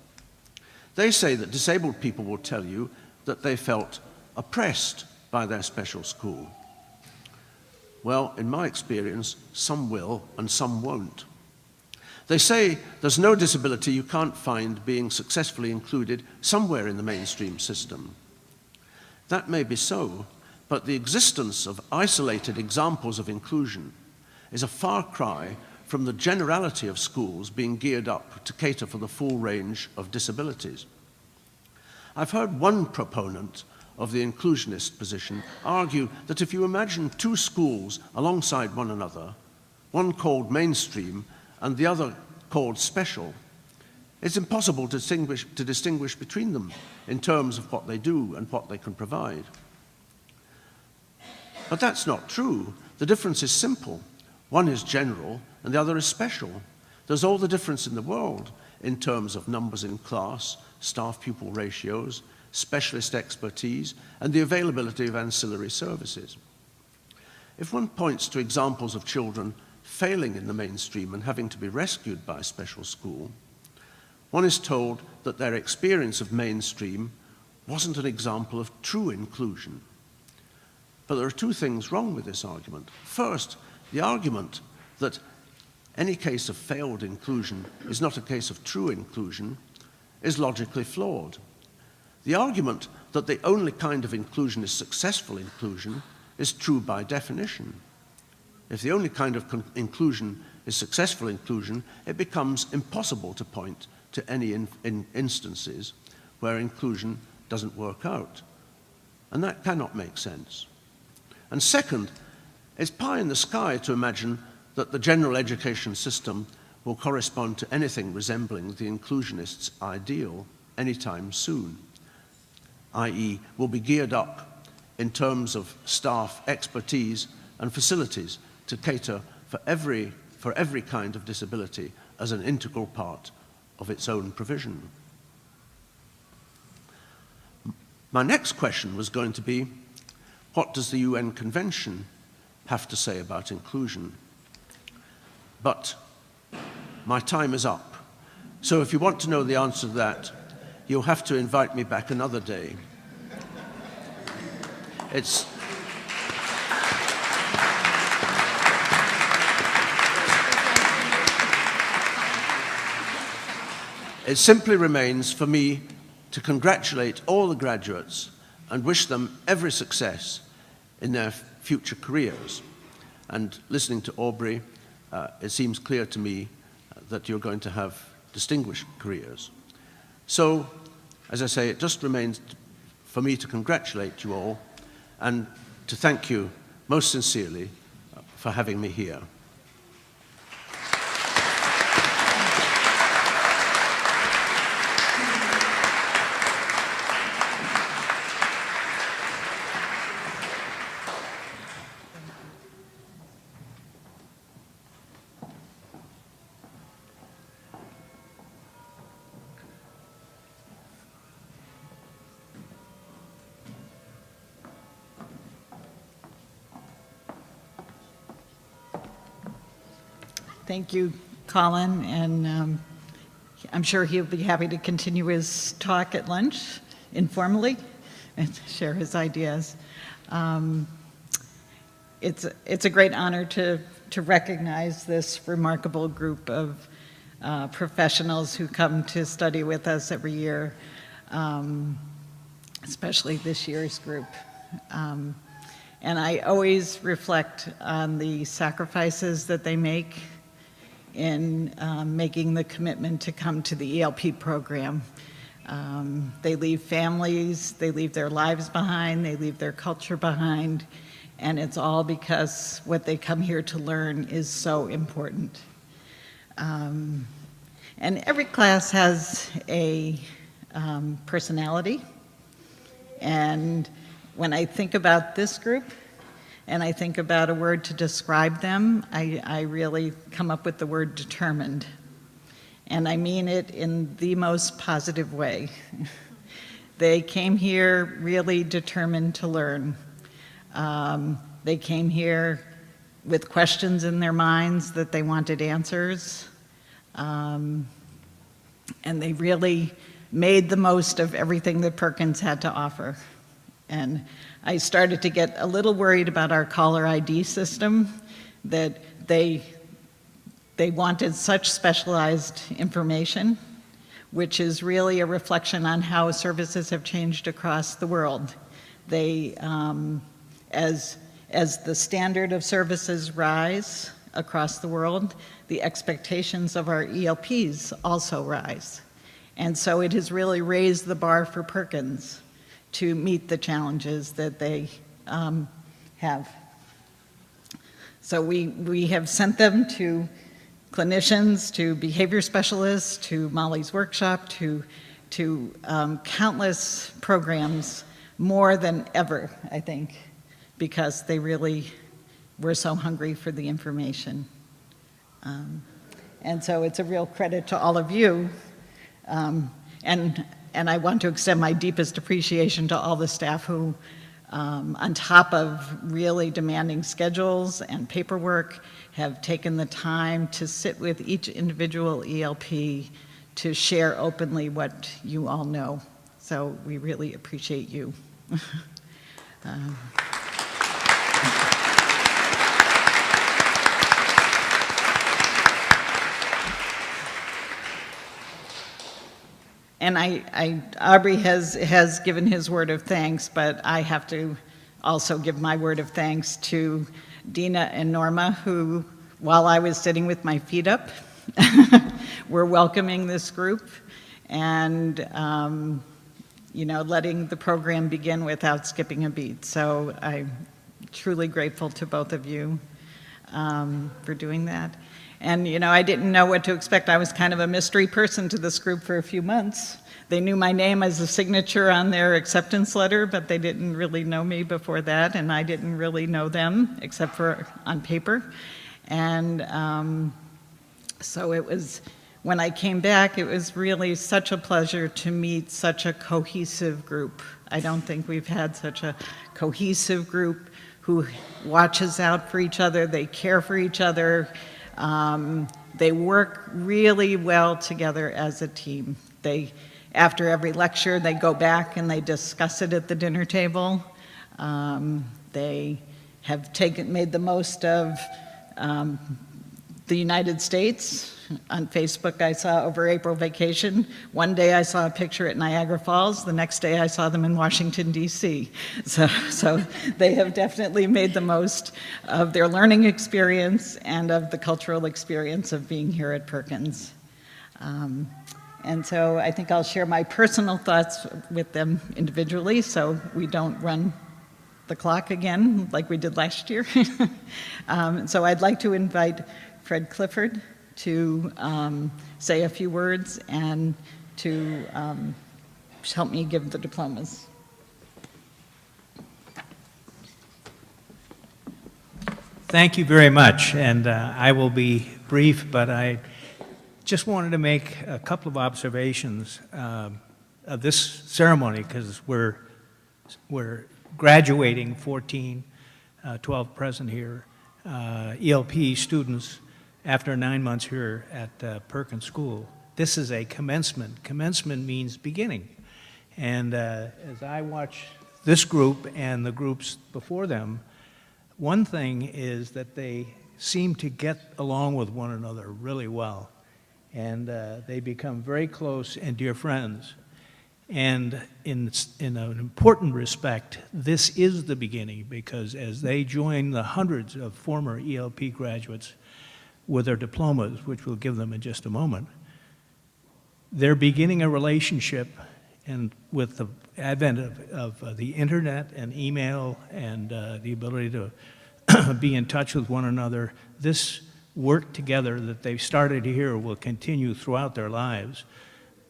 They say that disabled people will tell you that they felt oppressed by their special school. Well, in my experience, some will and some won't. They say there's no disability you can't find being successfully included somewhere in the mainstream system. That may be so, but the existence of isolated examples of inclusion is a far cry from the generality of schools being geared up to cater for the full range of disabilities. I've heard one proponent of the inclusionist position argue that if you imagine two schools alongside one another, one called mainstream and the other called special, it's impossible to distinguish between them in terms of what they do and what they can provide. But that's not true. The difference is simple. One is general and the other is special. There's all the difference in the world in terms of numbers in class, staff-pupil ratios, specialist expertise, and the availability of ancillary services. If one points to examples of children failing in the mainstream and having to be rescued by a special school, one is told that their experience of mainstream wasn't an example of true inclusion. But there are two things wrong with this argument. First, the argument that any case of failed inclusion is not a case of true inclusion is logically flawed. The argument that the only kind of inclusion is successful inclusion is true by definition. If the only kind of inclusion is successful inclusion, it becomes impossible to point to any instances where inclusion doesn't work out. And that cannot make sense. And second, it's pie in the sky to imagine that the general education system will correspond to anything resembling the inclusionists' ideal anytime soon, i.e., will be geared up in terms of staff, expertise, and facilities to cater for every kind of disability as an integral part of its own provision. My next question was going to be, what does the UN Convention have to say about inclusion? But my time is up. So if you want to know the answer to that, you'll have to invite me back another day. It simply remains for me to congratulate all the graduates and wish them every success in their future careers. And listening to Aubrey, it seems clear to me that you're going to have distinguished careers. So, as I say, it just remains for me to congratulate you all and to thank you most sincerely for having me here. Thank you, Colin, and I'm sure he'll be happy to continue his talk at lunch informally and share his ideas. It's a great honor to recognize this remarkable group of professionals who come to study with us every year, especially this year's group. And I always reflect on the sacrifices that they make in making the commitment to come to the ELP program. They leave families, they leave their lives behind, they leave their culture behind, and it's all because what they come here to learn is so important. And every class has a personality, and when I think about this group, and I think about a word to describe them, I really come up with the word determined. And I mean it in the most positive way. They came here really determined to learn. They came here with questions in their minds that they wanted answers. And they really made the most of everything that Perkins had to offer. And I started to get a little worried about our caller ID system, that they wanted such specialized information, which is really a reflection on how services have changed across the world. They, as the standard of services rise across the world, the expectations of our ELPs also rise. And so it has really raised the bar for Perkins to meet the challenges that they have. So we have sent them to clinicians, to behavior specialists, to Molly's workshop, to countless programs, more than ever, I think, because they really were so hungry for the information. And so it's a real credit to all of you. And I want to extend my deepest appreciation to all the staff who, on top of really demanding schedules and paperwork, have taken the time to sit with each individual ELP to share openly what you all know. So we really appreciate you. And Aubrey has given his word of thanks, but I have to also give my word of thanks to Dina and Norma, who, while I was sitting with my feet up, were welcoming this group and, letting the program begin without skipping a beat. So I'm truly grateful to both of you for doing that. And, I didn't know what to expect. I was kind of a mystery person to this group for a few months. They knew my name as a signature on their acceptance letter, but they didn't really know me before that, and I didn't really know them, except for on paper. And so it was, when I came back, it was really such a pleasure to meet such a cohesive group. I don't think we've had such a cohesive group who watches out for each other, they care for each other. They work really well together as a team. After every lecture, they go back and they discuss it at the dinner table. They have made the most of the United States on Facebook I saw over April vacation. One day I saw a picture at Niagara Falls, the next day I saw them in Washington, D.C. So they have definitely made the most of their learning experience and of the cultural experience of being here at Perkins. And so I think I'll share my personal thoughts with them individually so we don't run the clock again like we did last year. So I'd like to invite Fred Clifford to say a few words and to help me give the diplomas. Thank you very much, and I will be brief, but I just wanted to make a couple of observations of this ceremony because we're graduating 14, 12 present here, ELP students after 9 months here at Perkins School. This is a commencement. Commencement means beginning. And as I watch this group and the groups before them, one thing is that they seem to get along with one another really well. And they become very close and dear friends. And in an important respect, this is the beginning because as they join the hundreds of former ELP graduates with their diplomas, which we'll give them in just a moment, they're beginning a relationship, and with the advent of the internet and email and the ability to be in touch with one another, this work together that they've started here will continue throughout their lives.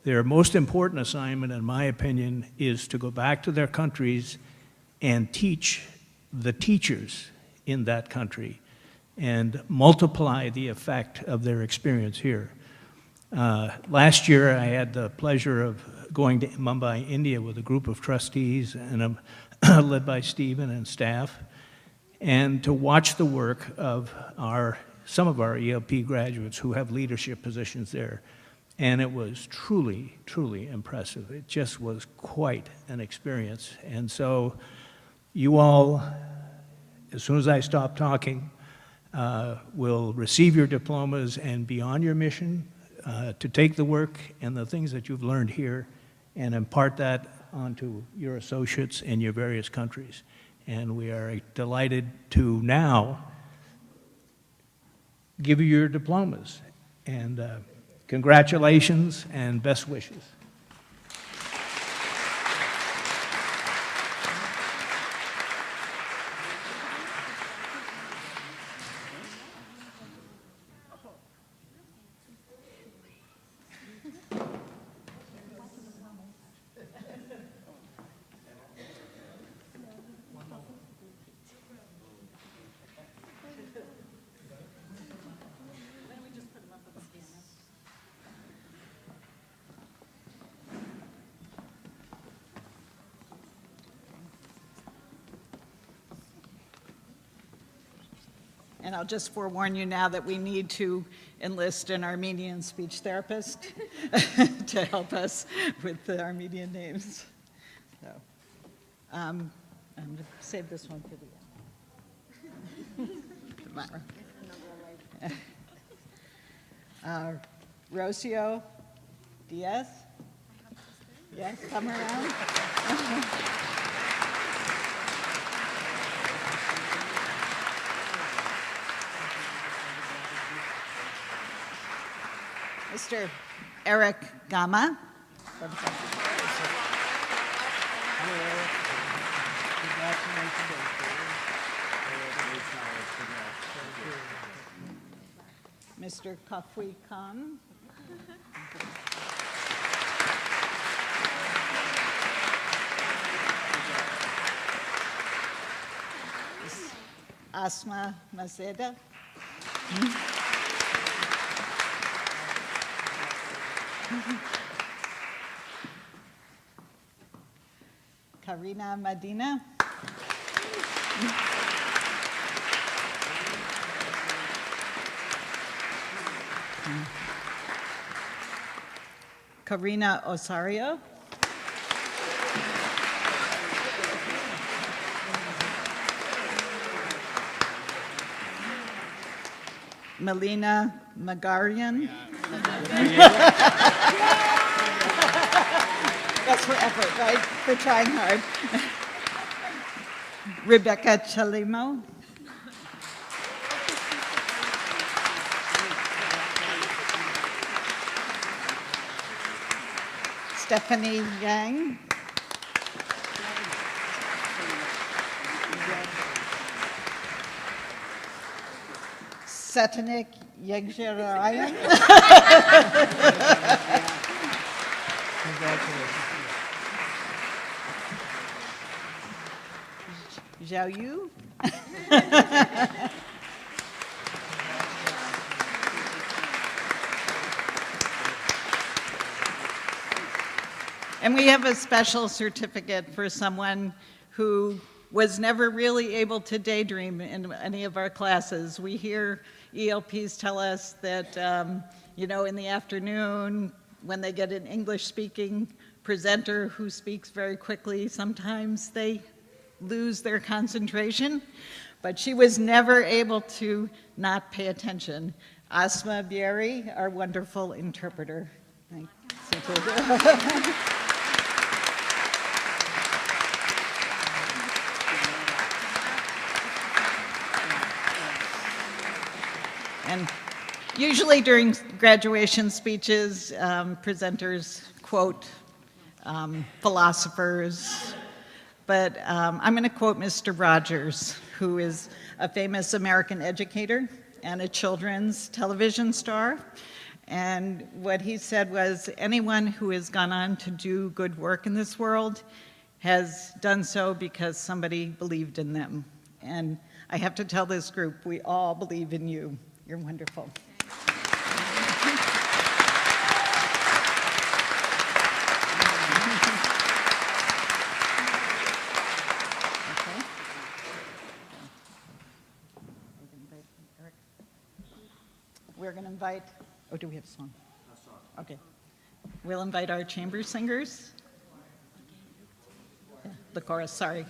Their most important assignment, in my opinion, is to go back to their countries and teach the teachers in that country and multiply the effect of their experience here. Last year, I had the pleasure of going to Mumbai, India with a group of trustees and led by Stephen and staff, and to watch the work of some of our ELP graduates who have leadership positions there. And it was truly, truly impressive. It just was quite an experience. And so you all, as soon as I stop talking, will receive your diplomas and be on your mission to take the work and the things that you've learned here and impart that onto your associates in your various countries. And we are delighted to now give you your diplomas. And congratulations and best wishes. And I'll just forewarn you now that we need to enlist an Armenian speech therapist to help us with the Armenian names. So, I'm going to save this one for the end. Rocio Diaz? Yes, come around. Mr. Eric Gama. Mr. Kafui Khan. Asma Mazeda. Karina Medina. Karina Osario. Melina Magarian. That's for effort, right? For trying hard. Rebecca Chalimo. Stephanie Yang. Satanik Yegjarayan. Zhao Yu. And we have a special certificate for someone who was never really able to daydream in any of our classes. We hear ELPs tell us that, you know, in the afternoon, when they get an English-speaking presenter who speaks very quickly, sometimes they lose their concentration. But she was never able to not pay attention. Asma Bieri, our wonderful interpreter. Thank you. And usually during graduation speeches, presenters quote philosophers, but I'm going to quote Mr. Rogers, who is a famous American educator and a children's television star. And what he said was, anyone who has gone on to do good work in this world has done so because somebody believed in them. And I have to tell this group, we all believe in you. You're wonderful. We're going to invite, oh, do we have a song? Okay. We'll invite our chamber singers. Yeah, the chorus, sorry.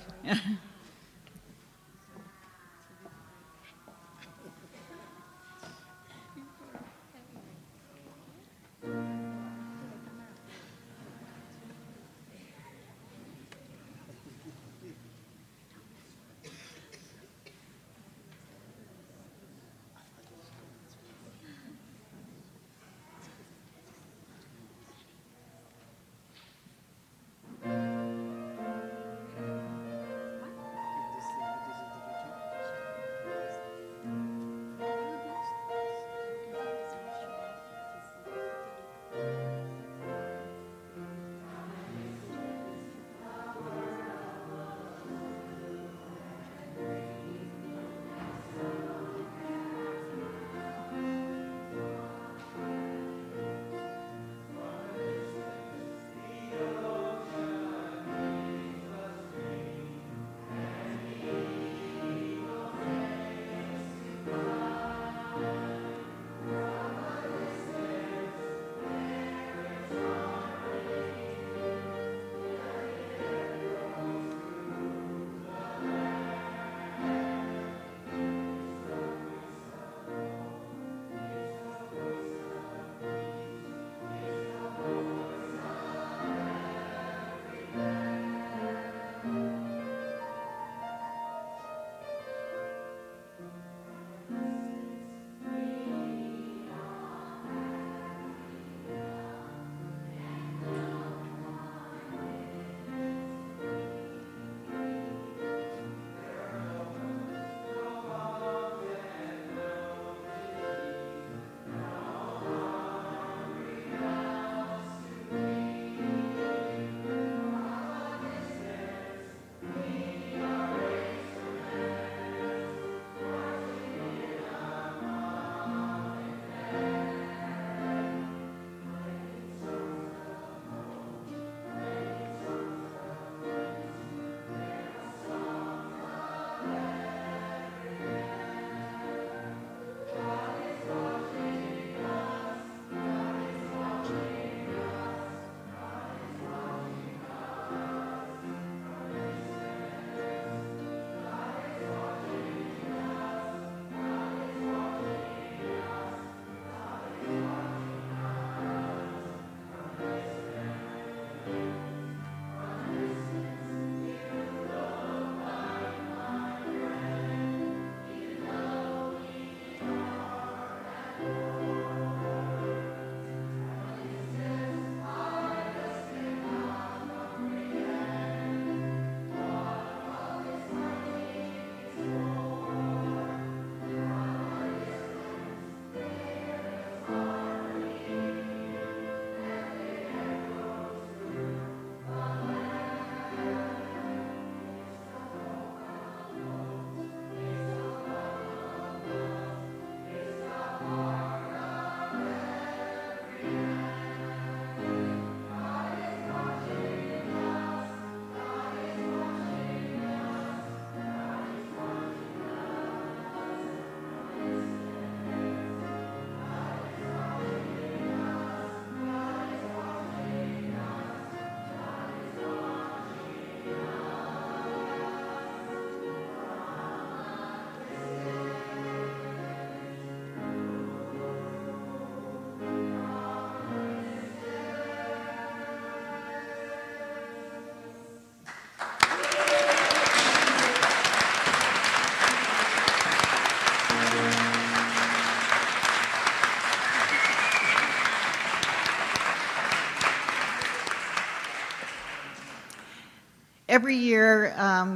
every year,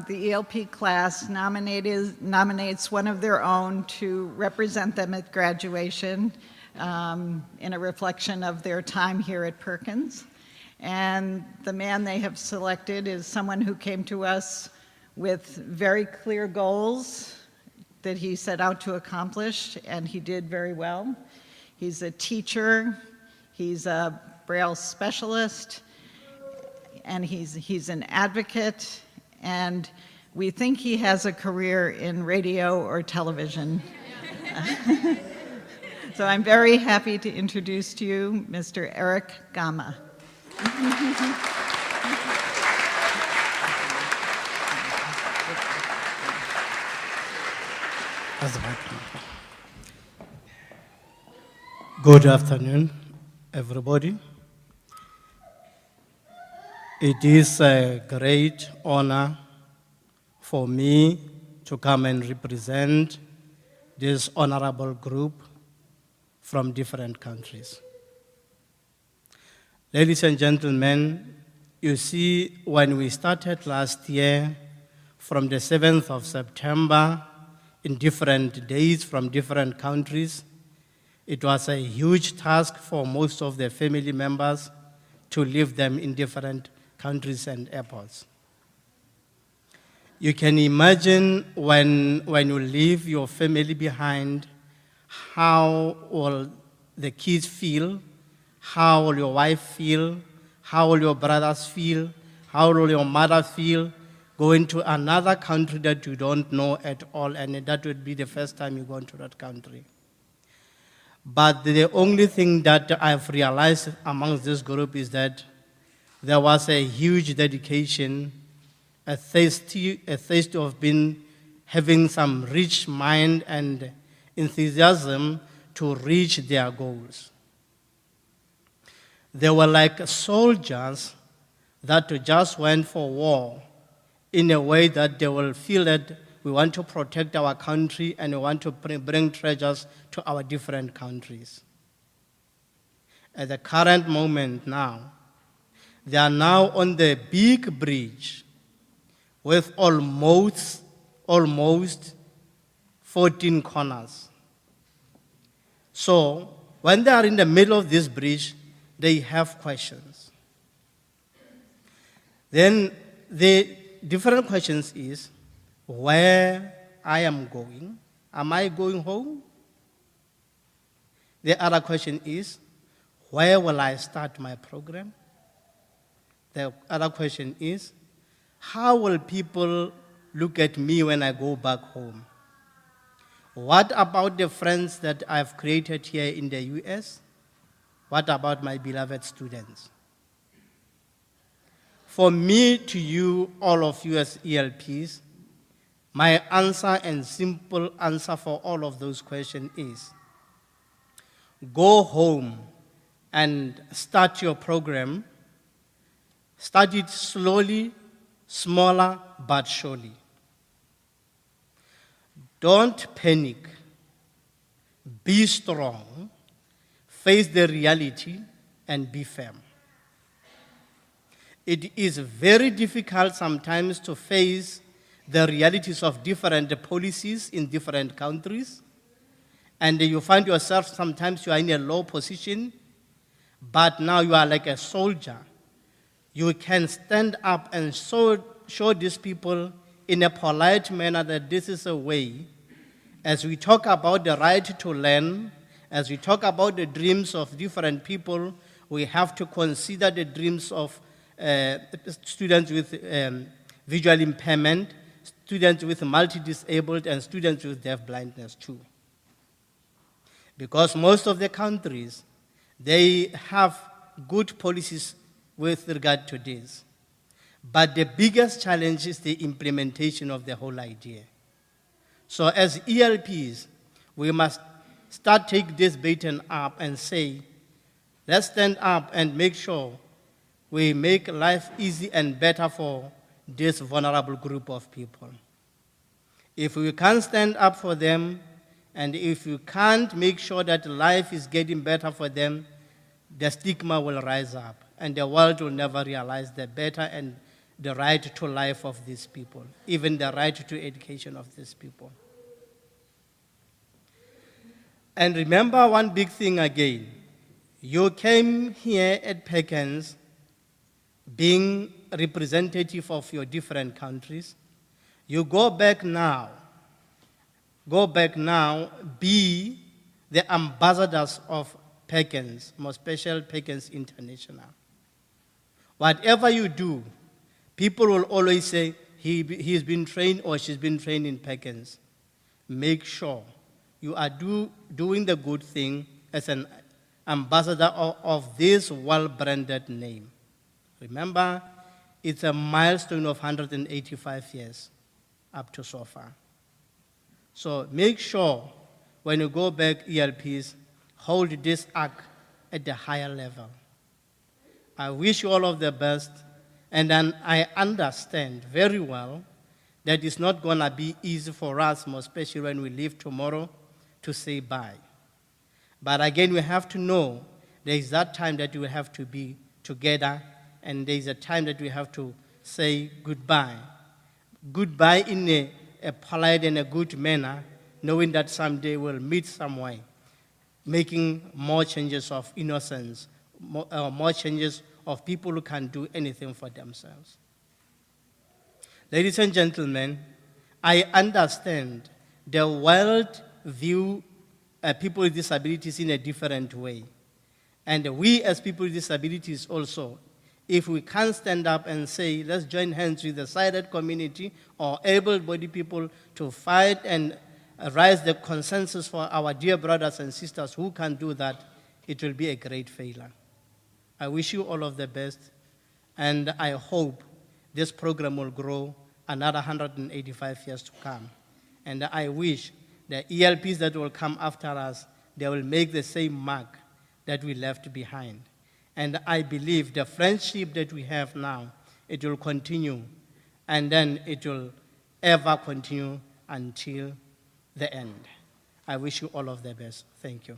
the ELP class nominates one of their own to represent them at graduation in a reflection of their time here at Perkins. And the man they have selected is someone who came to us with very clear goals that he set out to accomplish, and he did very well. He's a teacher, he's a Braille specialist, and he's an advocate, and we think he has a career in radio or television. So I'm very happy to introduce to you Mr. Eric Gama. Good afternoon, everybody. It is a great honor for me to come and represent this honorable group from different countries. Ladies and gentlemen, you see, when we started last year, from the 7th of September, in different days from different countries, it was a huge task for most of the family members to leave them in different countries and airports. You can imagine when you leave your family behind, how will the kids feel, how will your wife feel, how will your brothers feel, how will your mother feel, going to another country that you don't know at all, and that would be the first time you go into that country. But the only thing that I've realized amongst this group is that there was a huge dedication, a thirst of having some rich mind and enthusiasm to reach their goals. They were like soldiers that just went for war in a way that they will feel that we want to protect our country and we want to bring treasures to our different countries. At the current moment now, they are now on the big bridge with almost 14 corners. So when they are in the middle of this bridge, they have questions. Then the different questions is, where I am going? Am I going home? The other question is, where will I start my program? The other question is, how will people look at me when I go back home? What about the friends that I've created here in the US? What about my beloved students? For me, to you, all of you as ELPs, my answer and simple answer for all of those questions is, go home and start your program. Start it slowly, smaller, but surely. Don't panic. Be strong. Face the reality and be firm. It is very difficult sometimes to face the realities of different policies in different countries, and you find yourself sometimes you are in a low position, but now you are like a soldier. You can stand up and show these people in a polite manner that this is a way, as we talk about the right to learn, as we talk about the dreams of different people, we have to consider the dreams of students with visual impairment, students with multi-disabled, and students with deaf blindness too. Because most of the countries, they have good policies with regard to this. But the biggest challenge is the implementation of the whole idea. So as ELPs, we must start take this baton up and say, let's stand up and make sure we make life easy and better for this vulnerable group of people. If we can't stand up for them, and if we can't make sure that life is getting better for them, the stigma will rise up, and the world will never realize the better and the right to life of these people, even the right to education of these people. And remember one big thing again. You came here at Perkins being representative of your different countries. You go back now, be the ambassadors of Perkins, more special Perkins International. Whatever you do, people will always say, he's been trained or she's been trained in Perkins. Make sure you are doing the good thing as an ambassador of this well-branded name. Remember, it's a milestone of 185 years up to so far. So make sure when you go back, ELPs, hold this act at the higher level. I wish you all of the best, and then I understand very well that it's not going to be easy for us, more especially when we leave tomorrow, to say bye. But again, we have to know there is that time that we have to be together, and there is a time that we have to say goodbye. Goodbye in a polite and a good manner, knowing that someday we'll meet somewhere, making more changes of innocence, more changes of people who can do anything for themselves. Ladies and gentlemen, I understand the world view people with disabilities in a different way. And we as people with disabilities also, if we can't stand up and say, let's join hands with the sighted community or able-bodied people to fight and raise the consensus for our dear brothers and sisters who can do that, it will be a great failure. I wish you all of the best, and I hope this program will grow another 185 years to come. And I wish the ELPs that will come after us, they will make the same mark that we left behind. And I believe the friendship that we have now, it will continue, and then it will ever continue until the end. I wish you all of the best. Thank you.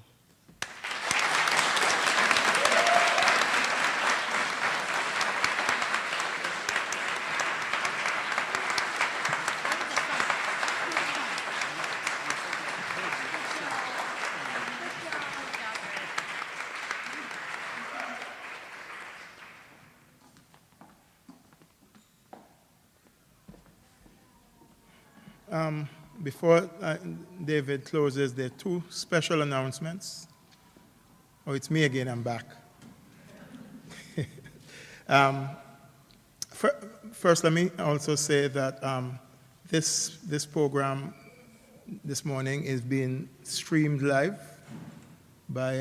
Before David closes, there are two special announcements. Oh, it's me again, I'm back. First, let me also say that this program this morning is being streamed live by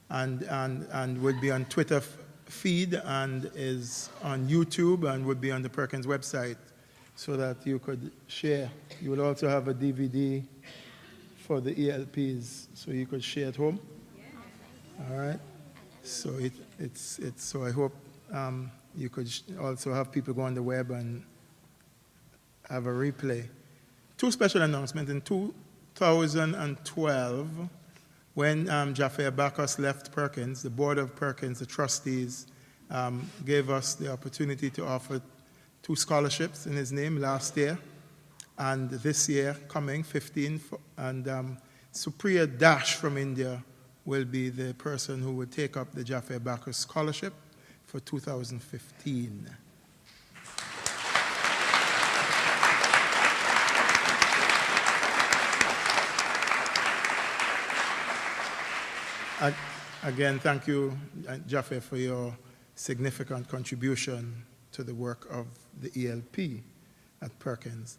and will be on Twitter feed and is on YouTube and would be on the Perkins website, so that you could share. You will also have a DVD for the ELPs, so you could share at home. All right. So so I hope you could also have people go on the web and have a replay. Two special announcements. In 2012, when Jaffe Bacchus left Perkins, the board of Perkins, the trustees, gave us the opportunity to offer 2 scholarships in his name last year, and this year coming 15, and Supriya Dash from India will be the person who will take up the Jaffe Bacchus scholarship for 2015. Again, thank you, Jaffe, for your significant contribution to the work of the ELP at Perkins.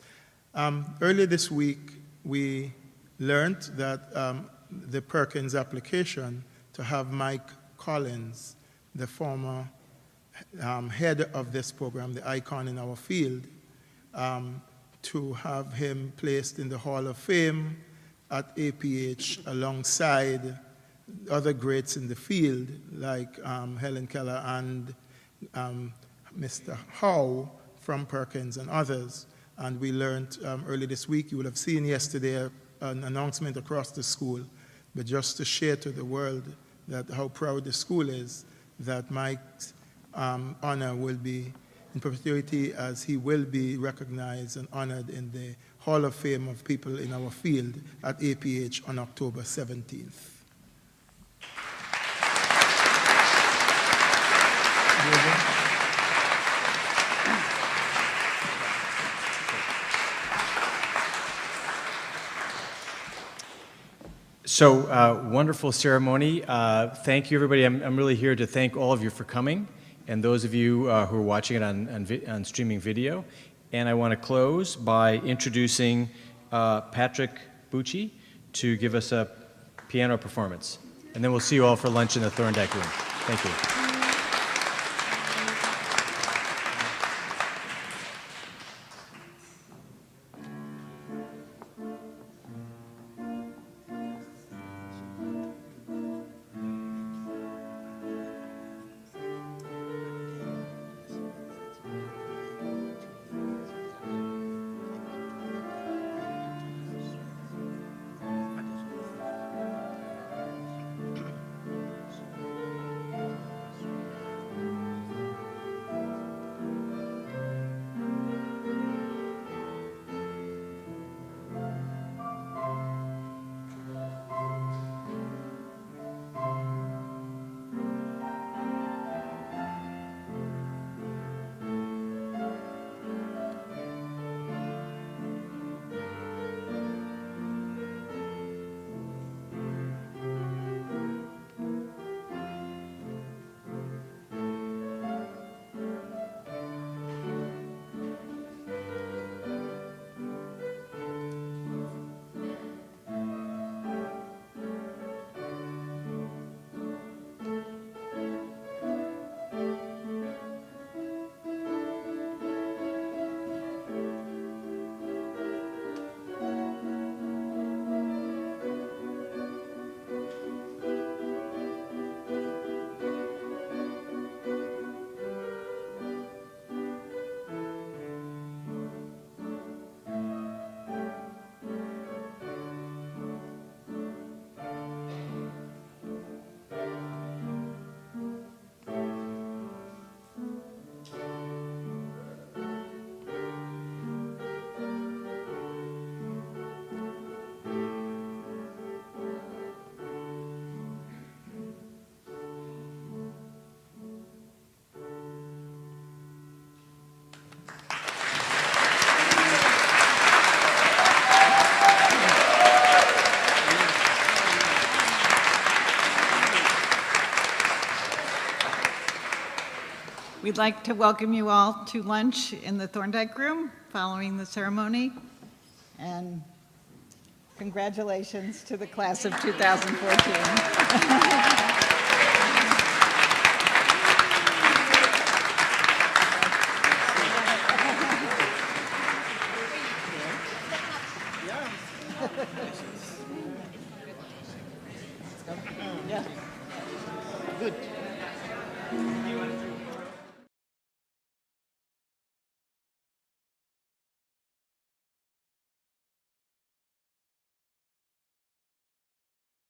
Earlier this week, we learned that the Perkins application to have Mike Collins, the former head of this program, the icon in our field, to have him placed in the Hall of Fame at APH alongside other greats in the field like Helen Keller and Mr. Howe from Perkins and others. And we learned early this week, you will have seen yesterday an announcement across the school, but just to share to the world that how proud the school is that Mike's honor will be in perpetuity, as he will be recognized and honored in the Hall of Fame of people in our field at APH on October 17th. So wonderful ceremony. Thank you, everybody. I'm really here to thank all of you for coming, and those of you who are watching it on streaming video. And I want to close by introducing Patrick Bucci to give us a piano performance. And then we'll see you all for lunch in the Thorndike room. Thank you. We'd like to welcome you all to lunch in the Thorndike room following the ceremony. And congratulations to the class of 2014. Good.